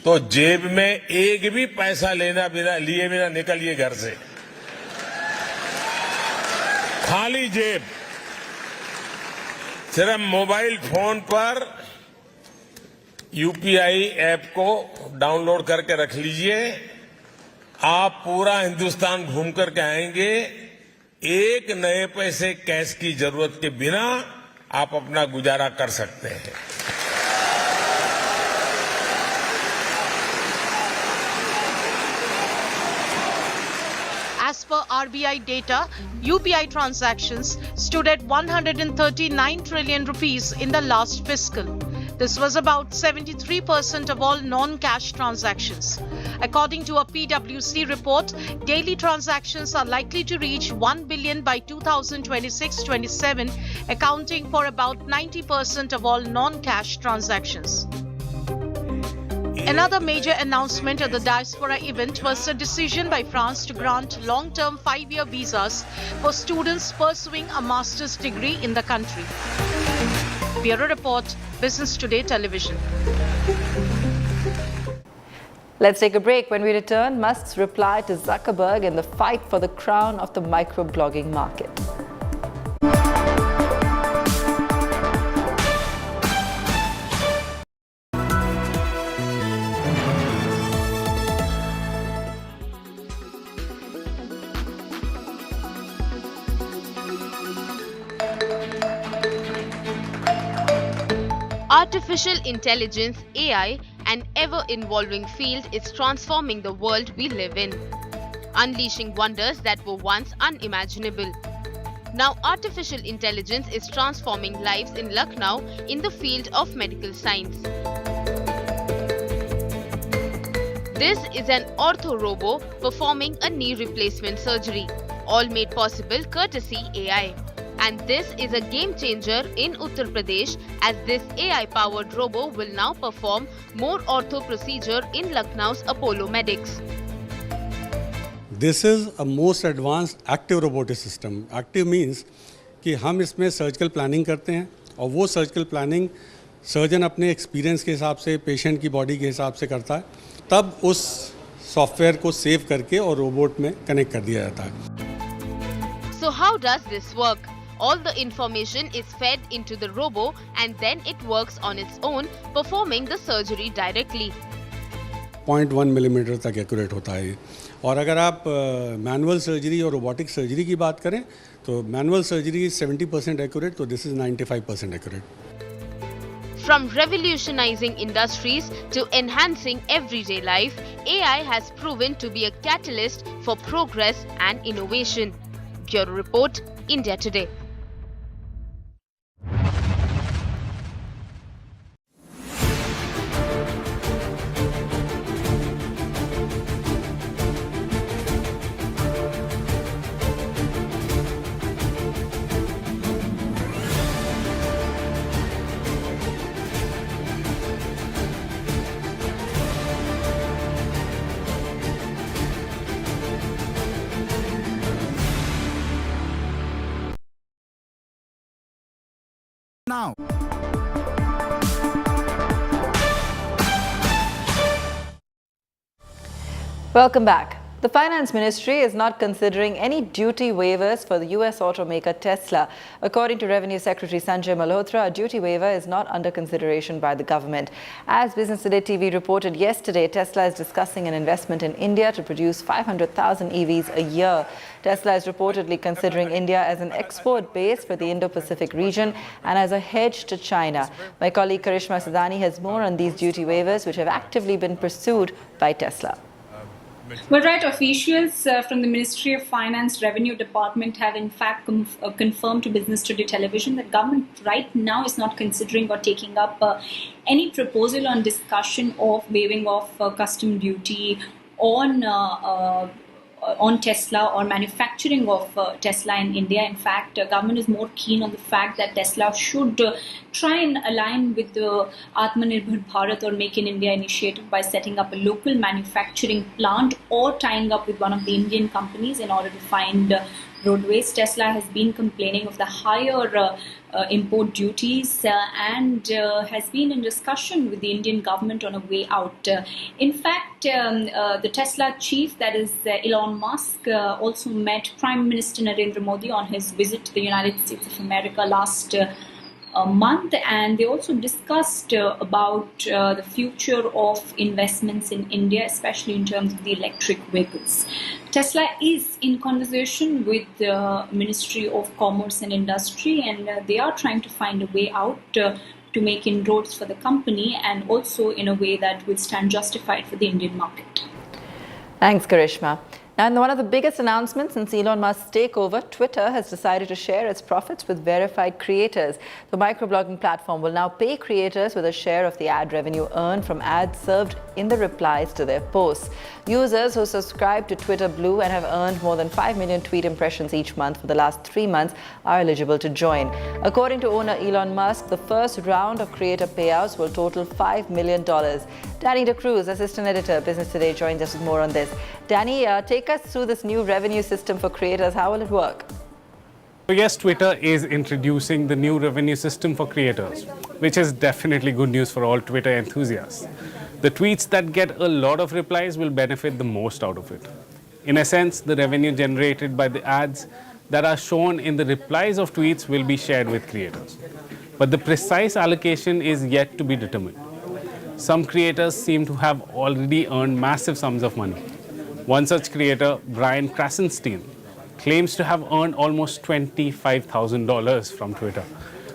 तो जेब में एक भी पैसा लिए बिना निकलिए घर से, खाली जेब। सिर्फ मोबाइल फोन पर यूपीआई ऐप को डाउनलोड करके रख लीजिए। आप पूरा हिंदुस्तान घूम करके आएंगे, एक नए पैसे कैश की जरूरत के बिना आप अपना गुजारा कर सकते हैं। As per RBI data, UPI transactions stood at 139 trillion rupees in the last fiscal. This was about 73% of all non-cash transactions. According to a PwC report, daily transactions are likely to reach 1 billion by 2026-27, accounting for about 90% of all non-cash transactions. Another major announcement at the diaspora event was a decision by France to grant long-term 5-year visas for students pursuing a master's degree in the country. Bureau Report, Business Today Television. Let's take a break. When we return, Musk's reply to Zuckerberg in the fight for the crown of the microblogging market. Artificial intelligence, AI, an ever-evolving field, is transforming the world we live in, unleashing wonders that were once unimaginable. Now, artificial intelligence is transforming lives in Lucknow in the field of medical science. This is an ortho-robo performing a knee replacement surgery, all made possible courtesy AI. And this is a game changer in Uttar Pradesh, as this AI-powered robo will now perform more ortho procedure in Lucknow's Apollo Medics. This is a most advanced active robotic system. Active means कि हम इसमें surgical planning करते हैं और वो surgical planning surgeon अपने experience के हिसाब से, पेशेंट की बॉडी के हिसाब से करता है, तब उस सॉफ्टवेयर को सेव करके और रोबोट में कनेक्ट कर दिया जाता है. So how does this work? All the information is fed into the robo and then it works on its own, performing the surgery directly. 0.1 millimetre तक एक्यूरेट होता है ये. और अगर आप मैनुअल सर्जरी और रोबोटिक सर्जरी की बात करें तो मैनुअल सर्जरी 70% एक्यूरेट, तो this is 95% accurate. From revolutionizing industries to enhancing everyday life, AI has proven to be a catalyst for progress and innovation. Bureau Report, India Today. Now. Welcome back. The Finance Ministry is not considering any duty waivers for the US automaker Tesla. According to Revenue Secretary Sanjay Malhotra, a duty waiver is not under consideration by the government. As Business Today TV reported yesterday, Tesla is discussing an investment in India to produce 500,000 EVs a year. Tesla is reportedly considering India as an export base for the Indo-Pacific region and as a hedge to China. My colleague Karishma Sadani has more on these duty waivers, which have actively been pursued by Tesla. Well, right, officials from the Ministry of Finance Revenue Department have in fact confirmed to Business Today Television that government right now is not considering or taking up any proposal on discussion of waiving of custom duty on Tesla or manufacturing of Tesla in India. In fact, government is more keen on the fact that Tesla should try and align with the Atmanirbhar Bharat or Make in India initiative by setting up a local manufacturing plant or tying up with one of the Indian companies in order to find roadways. Tesla has been complaining of the higher import duties and has been in discussion with the Indian government on a way out. In fact, the Tesla chief, that is Elon Musk, also met Prime Minister Narendra Modi on his visit to the United States of America last month, and they also discussed about the future of investments in India, especially in terms of the electric vehicles. Tesla is in conversation with the Ministry of Commerce and Industry, and they are trying to find a way out to make inroads for the company, and also in a way that will stand justified for the Indian market. Thanks, Karishma. Now, in one of the biggest announcements since Elon Musk's takeover, Twitter has decided to share its profits with verified creators. The microblogging platform will now pay creators with a share of the ad revenue earned from ads served in the replies to their posts. Users who subscribe to Twitter Blue and have earned more than 5 million tweet impressions each month for the last 3 months are eligible to join. According to owner Elon Musk, the first round of creator payouts will total $5 million. Danny DeCruz, assistant editor, Business Today, joins us with more on this. Danny, take us through this new revenue system for creators. How will it work? So yes, Twitter is introducing the new revenue system for creators, which is definitely good news for all Twitter enthusiasts. The tweets that get a lot of replies will benefit the most out of it. In a sense, the revenue generated by the ads that are shown in the replies of tweets will be shared with creators. But the precise allocation is yet to be determined. Some creators seem to have already earned massive sums of money. One such creator, Brian Krasenstein, claims to have earned almost $25,000 from Twitter,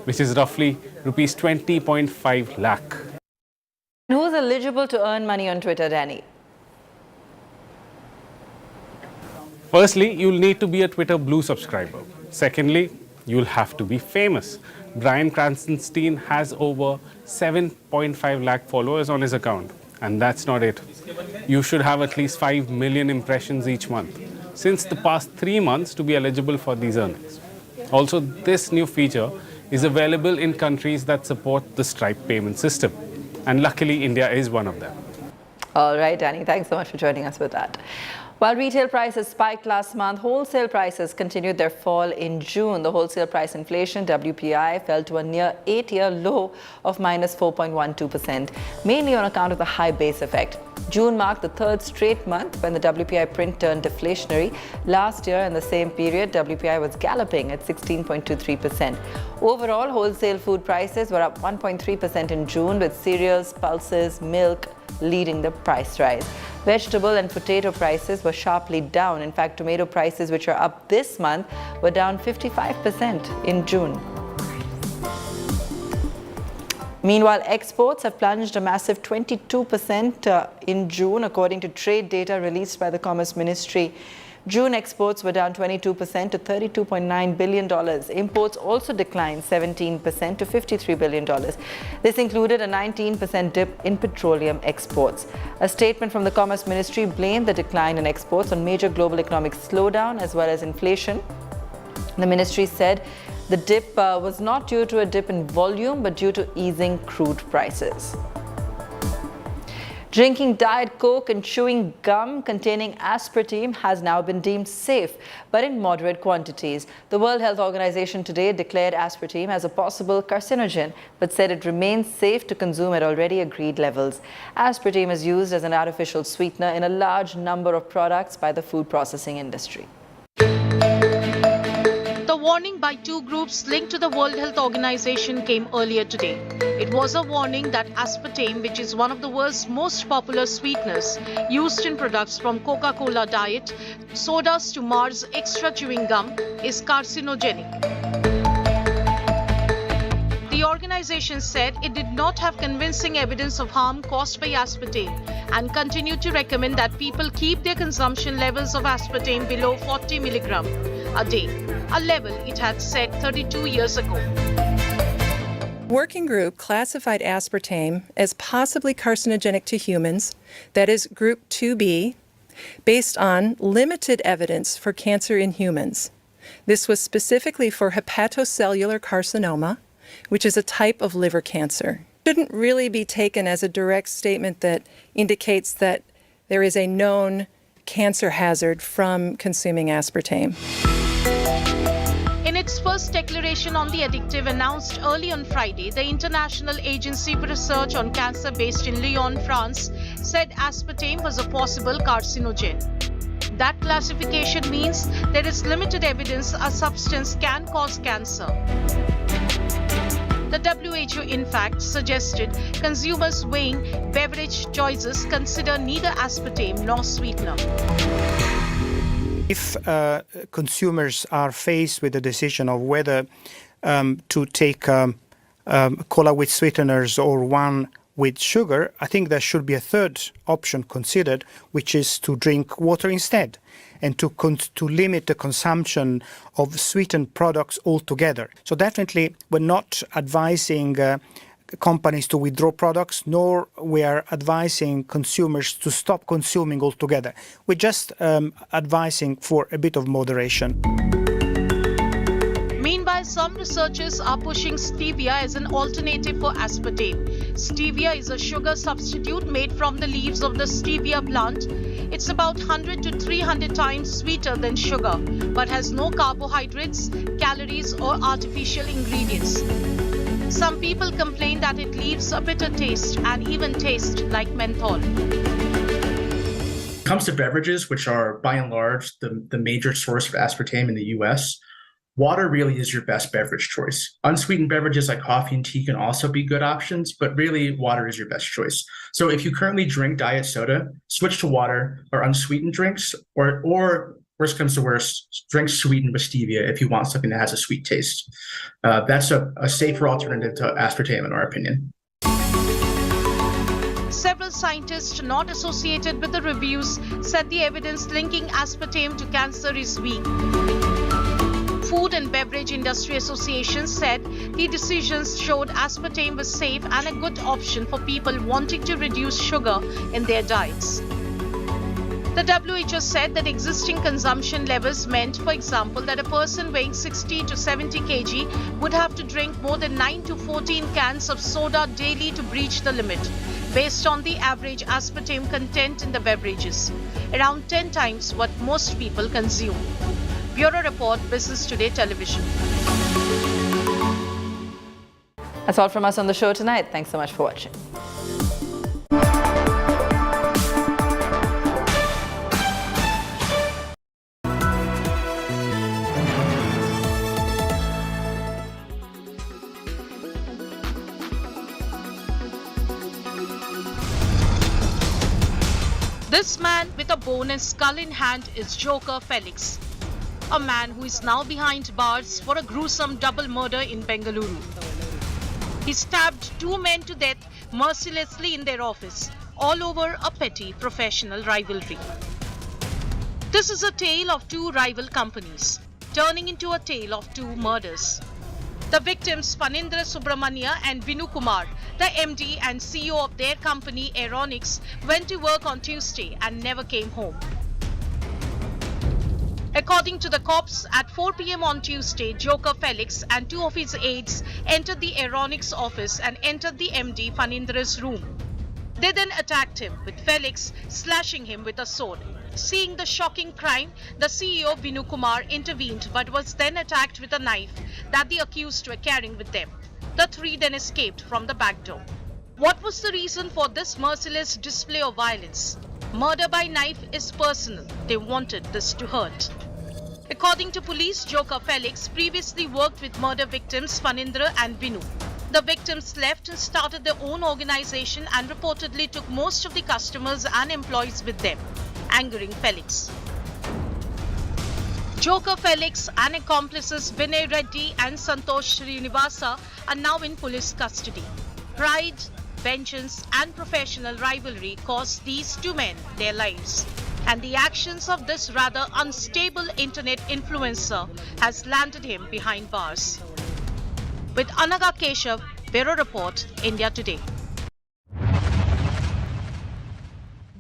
which is roughly rupees 20.5 lakh. Who's eligible to earn money on Twitter, Danny? Firstly, you'll need to be a Twitter Blue subscriber. Secondly, you'll have to be famous. Brian Krasenstein has over 7.5 lakh followers on his account. And that's not it. You should have at least 5 million impressions each month since the past 3 months to be eligible for these earnings. Also, this new feature is available in countries that support the Stripe payment system. And luckily, India is one of them. All right, Danny, thanks so much for joining us with that. While retail prices spiked last month, wholesale prices continued their fall in June. The wholesale price inflation, WPI, fell to a near 8-year low of minus 4.12%, mainly on account of the high base effect. June marked the third straight month when the WPI print turned deflationary. Last year, in the same period, WPI was galloping at 16.23%. Overall, wholesale food prices were up 1.3% in June, with cereals, pulses, milk leading the price rise. Vegetable and potato prices were sharply down. In fact, tomato prices, which are up this month, were down 55% in June. Meanwhile, exports have plunged a massive 22% in June, according to trade data released by the Commerce Ministry. June exports were down 22% to $32.9 billion. Imports also declined 17% to $53 billion. This included a 19% dip in petroleum exports. A statement from the Commerce Ministry blamed the decline in exports on major global economic slowdown as well as inflation. The ministry said the dip was not due to a dip in volume, but due to easing crude prices. Drinking Diet Coke and chewing gum containing aspartame has now been deemed safe, but in moderate quantities. The World Health Organization today declared aspartame as a possible carcinogen, but said it remains safe to consume at already agreed levels. Aspartame is used as an artificial sweetener in a large number of products by the food processing industry. The warning by two groups linked to the World Health Organization came earlier today. It was a warning that aspartame, which is one of the world's most popular sweeteners used in products from Coca-Cola Diet, sodas to Mars Extra chewing gum, is carcinogenic. The organization said it did not have convincing evidence of harm caused by aspartame and continued to recommend that people keep their consumption levels of aspartame below 40 milligram a day, a level it had set 32 years ago. Working group classified aspartame as possibly carcinogenic to humans, that is group 2B, based on limited evidence for cancer in humans. This was specifically for hepatocellular carcinoma, which is a type of liver cancer. It shouldn't really be taken as a direct statement that indicates that there is a known cancer hazard from consuming aspartame. In its first declaration on the addictive announced early on Friday, the International Agency for Research on Cancer based in Lyon, France, said aspartame was a possible carcinogen. That classification means there is limited evidence a substance can cause cancer. The WHO, in fact, suggested consumers weighing beverage choices consider neither aspartame nor sweetener. If consumers are faced with the decision of whether to take cola with sweeteners or one with sugar, I think there should be a third option considered, which is to drink water instead and to limit the consumption of sweetened products altogether. So definitely we're not advising companies to withdraw products, nor we are advising consumers to stop consuming altogether. We're just advising for a bit of moderation. Meanwhile, some researchers are pushing stevia as an alternative for aspartame. Stevia is a sugar substitute made from the leaves of the stevia plant. It's about 100 to 300 times sweeter than sugar, but has no carbohydrates, calories, or artificial ingredients. Some people complain that it leaves a bitter taste and even tastes like menthol. When it comes to beverages, which are by and large the major source of aspartame in the US, water really is your best beverage choice. Unsweetened beverages like coffee and tea can also be good options, but really water is your best choice. So if you currently drink diet soda, switch to water or unsweetened drinks, or worst comes to worst, drink sweetened with stevia if you want something that has a sweet taste. That's a safer alternative to aspartame in our opinion. Several scientists not associated with the reviews said the evidence linking aspartame to cancer is weak. Food and Beverage Industry Association said the decisions showed aspartame was safe and a good option for people wanting to reduce sugar in their diets. The WHO said that existing consumption levels meant, for example, that a person weighing 60 to 70 kg would have to drink more than 9 to 14 cans of soda daily to breach the limit, based on the average aspartame content in the beverages, around 10 times what most people consume. Bureau Report, Business Today Television. That's all from us on the show tonight. Thanks so much for watching. This man with a bone and skull in hand is Joker Felix, a man who is now behind bars for a gruesome double murder in Bengaluru. He stabbed two men to death mercilessly in their office, all over a petty professional rivalry. This is a tale of two rival companies, turning into a tale of two murders. The victims, Phanindra Subramania and Vinu Kumar, the MD and CEO of their company Aeronix, went to work on Tuesday and never came home. According to the cops, at 4 p.m. on Tuesday, Joker Felix and two of his aides entered the Aeronix office and entered the MD Phanindra's room. They then attacked him, with Felix slashing him with a sword. Seeing the shocking crime, the CEO Vinu Kumar intervened but was then attacked with a knife that the accused were carrying with them. The three then escaped from the back door. What was the reason for this merciless display of violence? Murder by knife is personal. They wanted this to hurt. According to police, Joker Felix previously worked with murder victims Phanindra and Vinu. The victims left and started their own organization and reportedly took most of the customers and employees with them, angering Felix. Joker Felix and accomplices Vinay Reddy and Santosh Srinivasa are now in police custody. Pride, vengeance and professional rivalry cost these two men their lives. And the actions of this rather unstable internet influencer has landed him behind bars. With Anaga Keshav, Bureau Report, India Today.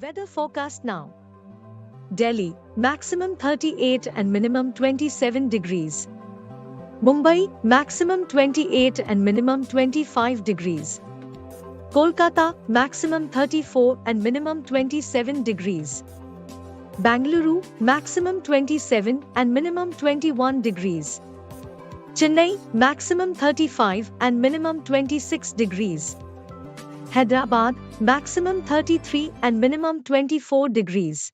Weather forecast now. Delhi, maximum 38 and minimum 27 degrees. Mumbai, maximum 28 and minimum 25 degrees. Kolkata, maximum 34 and minimum 27 degrees. Bengaluru, maximum 27 and minimum 21 degrees. Chennai, maximum 35 and minimum 26 degrees. Hyderabad, maximum 33 and minimum 24 degrees.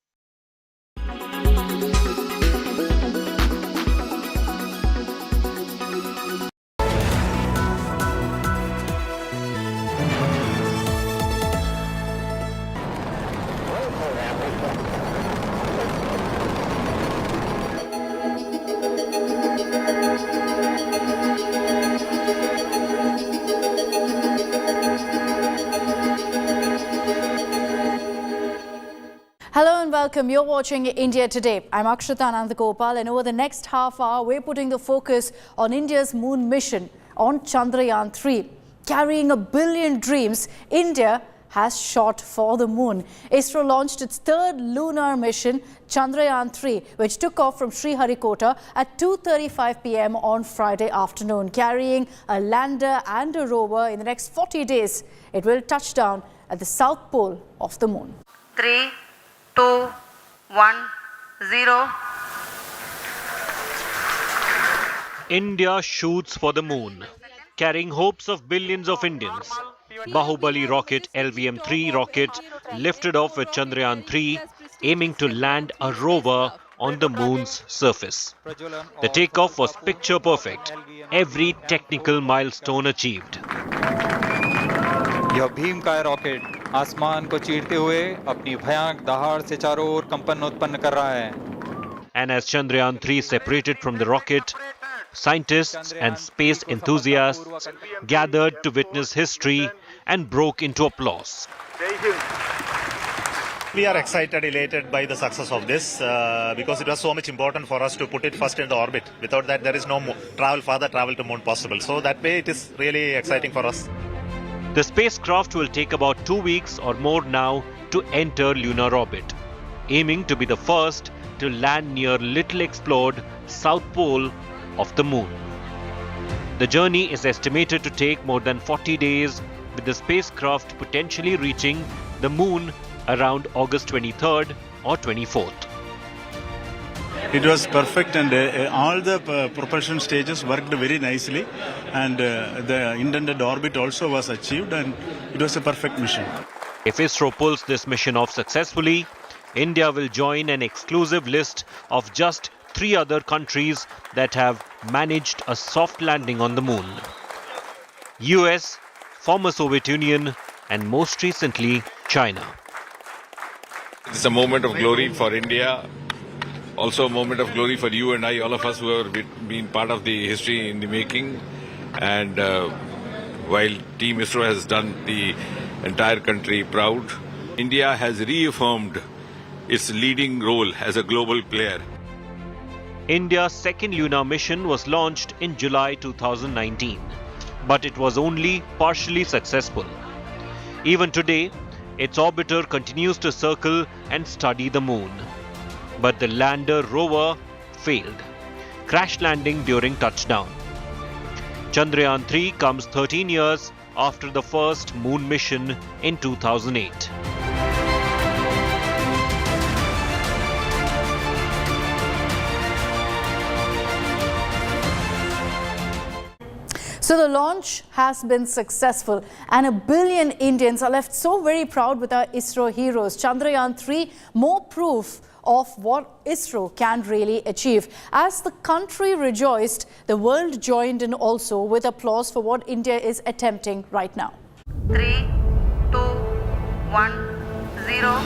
Hello and welcome. You're watching India Today. I'm Akshita Anandagopal, and over the next half hour, we're putting the focus on India's moon mission on Chandrayaan 3. Carrying a billion dreams, India has shot for the moon. ISRO launched its third lunar mission, Chandrayaan 3, which took off from Sriharikota at 2:35 p.m. on Friday afternoon, carrying a lander and a rover. In the next 40 days, it will touch down at the south pole of the moon. 3, 2, 1, 0. India shoots for the moon, carrying hopes of billions of Indians. Bahubali rocket LVM-3 rocket lifted off with Chandrayaan 3, aiming to land a rover on the moon's surface. The takeoff was picture perfect, every technical milestone achieved. यह भीमकाय rocket आसमान को चीरते हुए अपनी भयानक दहाड़ से चारों ओर कंपन उत्पन्न कर रहा है. And as Chandrayaan 3 separated from the rocket, scientists and space enthusiasts gathered to witness history and broke into applause. We are excited, elated by the success of this because it was so much important for us to put it first in the orbit. Without that, there is no further travel to moon possible. So that way, it is really exciting for us. The spacecraft will take about 2 weeks or more now to enter lunar orbit, aiming to be the first to land near little explored south pole of the moon. The journey is estimated to take more than 40 days, with the spacecraft potentially reaching the moon around August 23rd or 24th. It was perfect, and all the propulsion stages worked very nicely, and the intended orbit also was achieved, and it was a perfect mission. If ISRO pulls this mission off successfully, India will join an exclusive list of just 3 other countries that have managed a soft landing on the moon: US, former Soviet Union, and most recently, China. It's a moment of glory for India, also a moment of glory for you and I, all of us who have been part of the history in the making. And while Team ISRO has done the entire country proud, India has reaffirmed its leading role as a global player. India's second lunar mission was launched in July 2019, but it was only partially successful. Even today, its orbiter continues to circle and study the moon. But the lander rover failed, crash landing during touchdown. Chandrayaan 3 comes 13 years after the first moon mission in 2008. So the launch has been successful, and a billion Indians are left so very proud with our ISRO heroes. Chandrayaan 3, more proof of what ISRO can really achieve. As the country rejoiced, the world joined in also with applause for what India is attempting right now. 3, 2, 1, 0.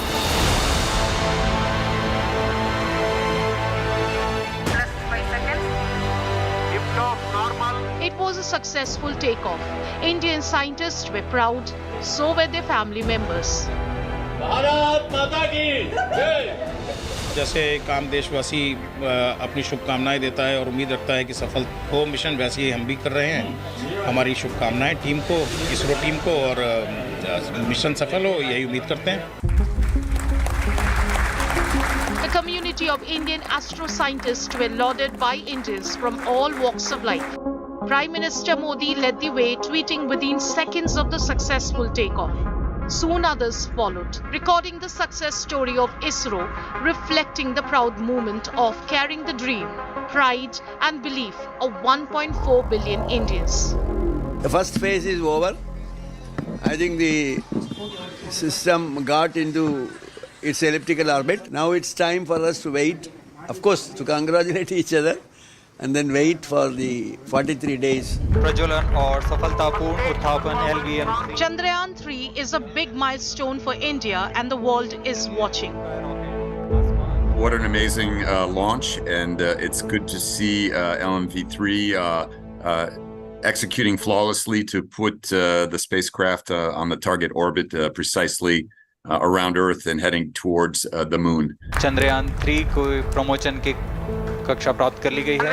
Plus 5 seconds. It was a successful takeoff. Indian scientists were proud, so were their family members. Bharat माता की जय। जैसे काम देशवासी अपनी शुभकामनाएं देता है और उम्मीद रखता है कि सफल हो मिशन, वैसे ही हम भी कर रहे हैं। हमारी शुभकामनाएं टीम को, इसरो टीम को, और मिशन सफल हो यही उम्मीद करते हैं। The community of Indian astro scientists were lauded by Indians from all walks of life. Prime Minister Modi led the way, tweeting within seconds of the successful takeoff. Soon others followed, recording the success story of ISRO, reflecting the proud moment of carrying the dream, pride and belief of 1.4 billion Indians. The first phase is over. I think the system got into its elliptical orbit. Now it's time for us to wait, of course, to congratulate each other and then wait for the 43 days. प्रज्वलन और सफलतापूर्ण उत्थापन LVM Chandrayaan 3 is a big milestone for India and the world is watching. What an amazing launch, and it's good to see LMV3 executing flawlessly to put the spacecraft on the target orbit precisely around Earth and heading towards the moon. Chandrayaan 3 को promotion की कक्षा प्राप्त कर ली गई है.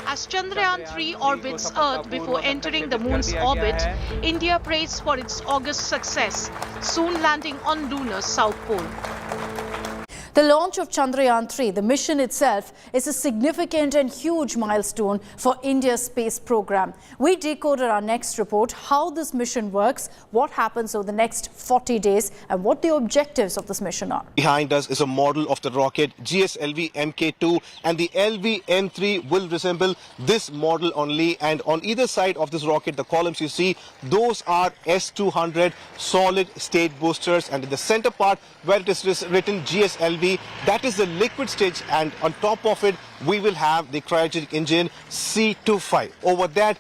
As Chandrayaan 3 orbits Earth before entering the moon's orbit, India prays for its august success, soon landing on lunar South Pole. The launch of Chandrayaan 3, the mission itself, is a significant and huge milestone for India's space program. We decoded our next report, how this mission works, what happens over the next 40 days, and what the objectives of this mission are. Behind us is a model of the rocket GSLV Mk2, and the LV-M3 will resemble this model only. And on either side of this rocket, the columns you see, those are S200 solid state boosters, and in the center part where it is written GSLV, that is the liquid stage, and on top of it we will have the cryogenic engine C25. Over that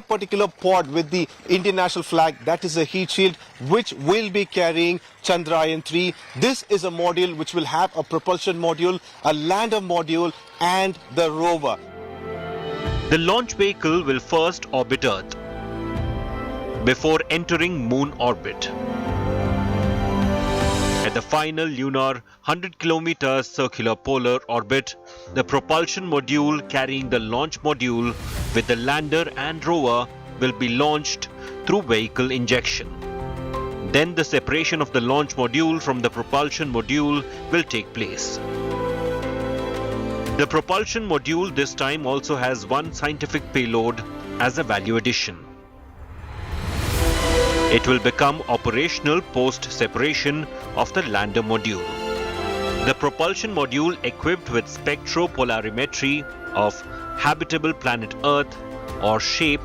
particular pod with the Indian national flag, that is a heat shield which will be carrying Chandrayaan 3. This is a module which will have a propulsion module, a lander module and the rover. The launch vehicle will first orbit Earth before entering moon orbit. At the final lunar 100-kilometer circular polar orbit, the propulsion module carrying the launch module with the lander and rover will be launched through vehicle injection. Then the separation of the launch module from the propulsion module will take place. The propulsion module this time also has one scientific payload as a value addition. It will become operational post-separation of the lander module. The propulsion module, equipped with spectropolarimetry of habitable planet Earth or SHAPE,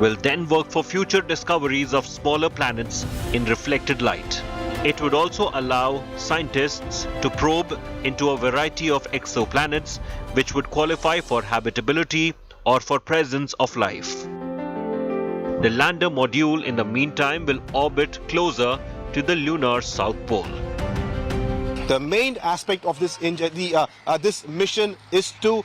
will then work for future discoveries of smaller planets in reflected light. It would also allow scientists to probe into a variety of exoplanets which would qualify for habitability or for presence of life. The lander module in the meantime will orbit closer to the lunar South Pole. The main aspect of this this mission is to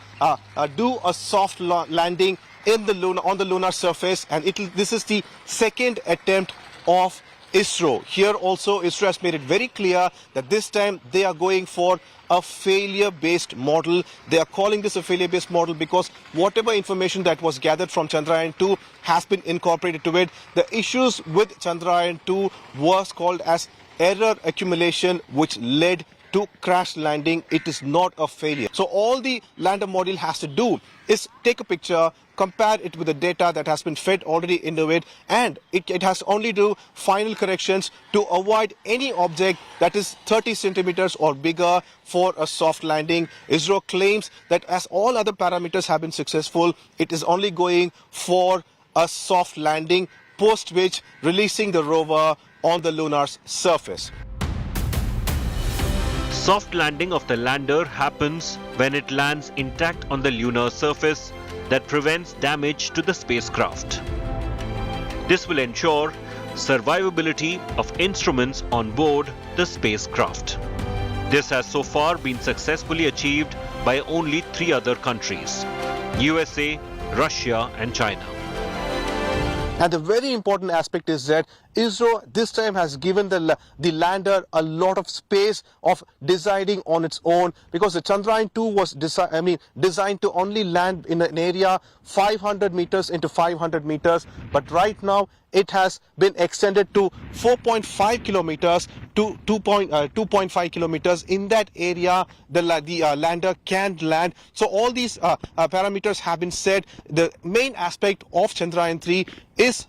do a soft landing in the on the lunar surface, and this is the second attempt of ISRO. Here also ISRO has made it very clear that this time they are going for a failure-based model. They are calling this a failure-based model because whatever information that was gathered from Chandrayaan 2 has been incorporated to it. The issues with Chandrayaan 2 was called as error accumulation, which led to crash landing. It is not a failure. So all the lander module has to do is take a picture, compare it with the data that has been fed already into it, and it has only to do final corrections to avoid any object that is 30 centimeters or bigger for a soft landing. ISRO claims that as all other parameters have been successful, it is only going for a soft landing, post which releasing the rover on the lunar surface. Soft landing of the lander happens when it lands intact on the lunar surface that prevents damage to the spacecraft. This will ensure survivability of instruments on board the spacecraft. This has so far been successfully achieved by only 3 other countries: USA, Russia and China. And the very important aspect is that ISRO this time has given the lander a lot of space of deciding on its own, because the Chandrayaan 2 was designed to only land in an area 500 meters into 500 meters, but right now it has been extended to 4.5 kilometers to 2.5 kilometers. In that area, the lander can land. So all these parameters have been set. The main aspect of Chandrayaan 3 is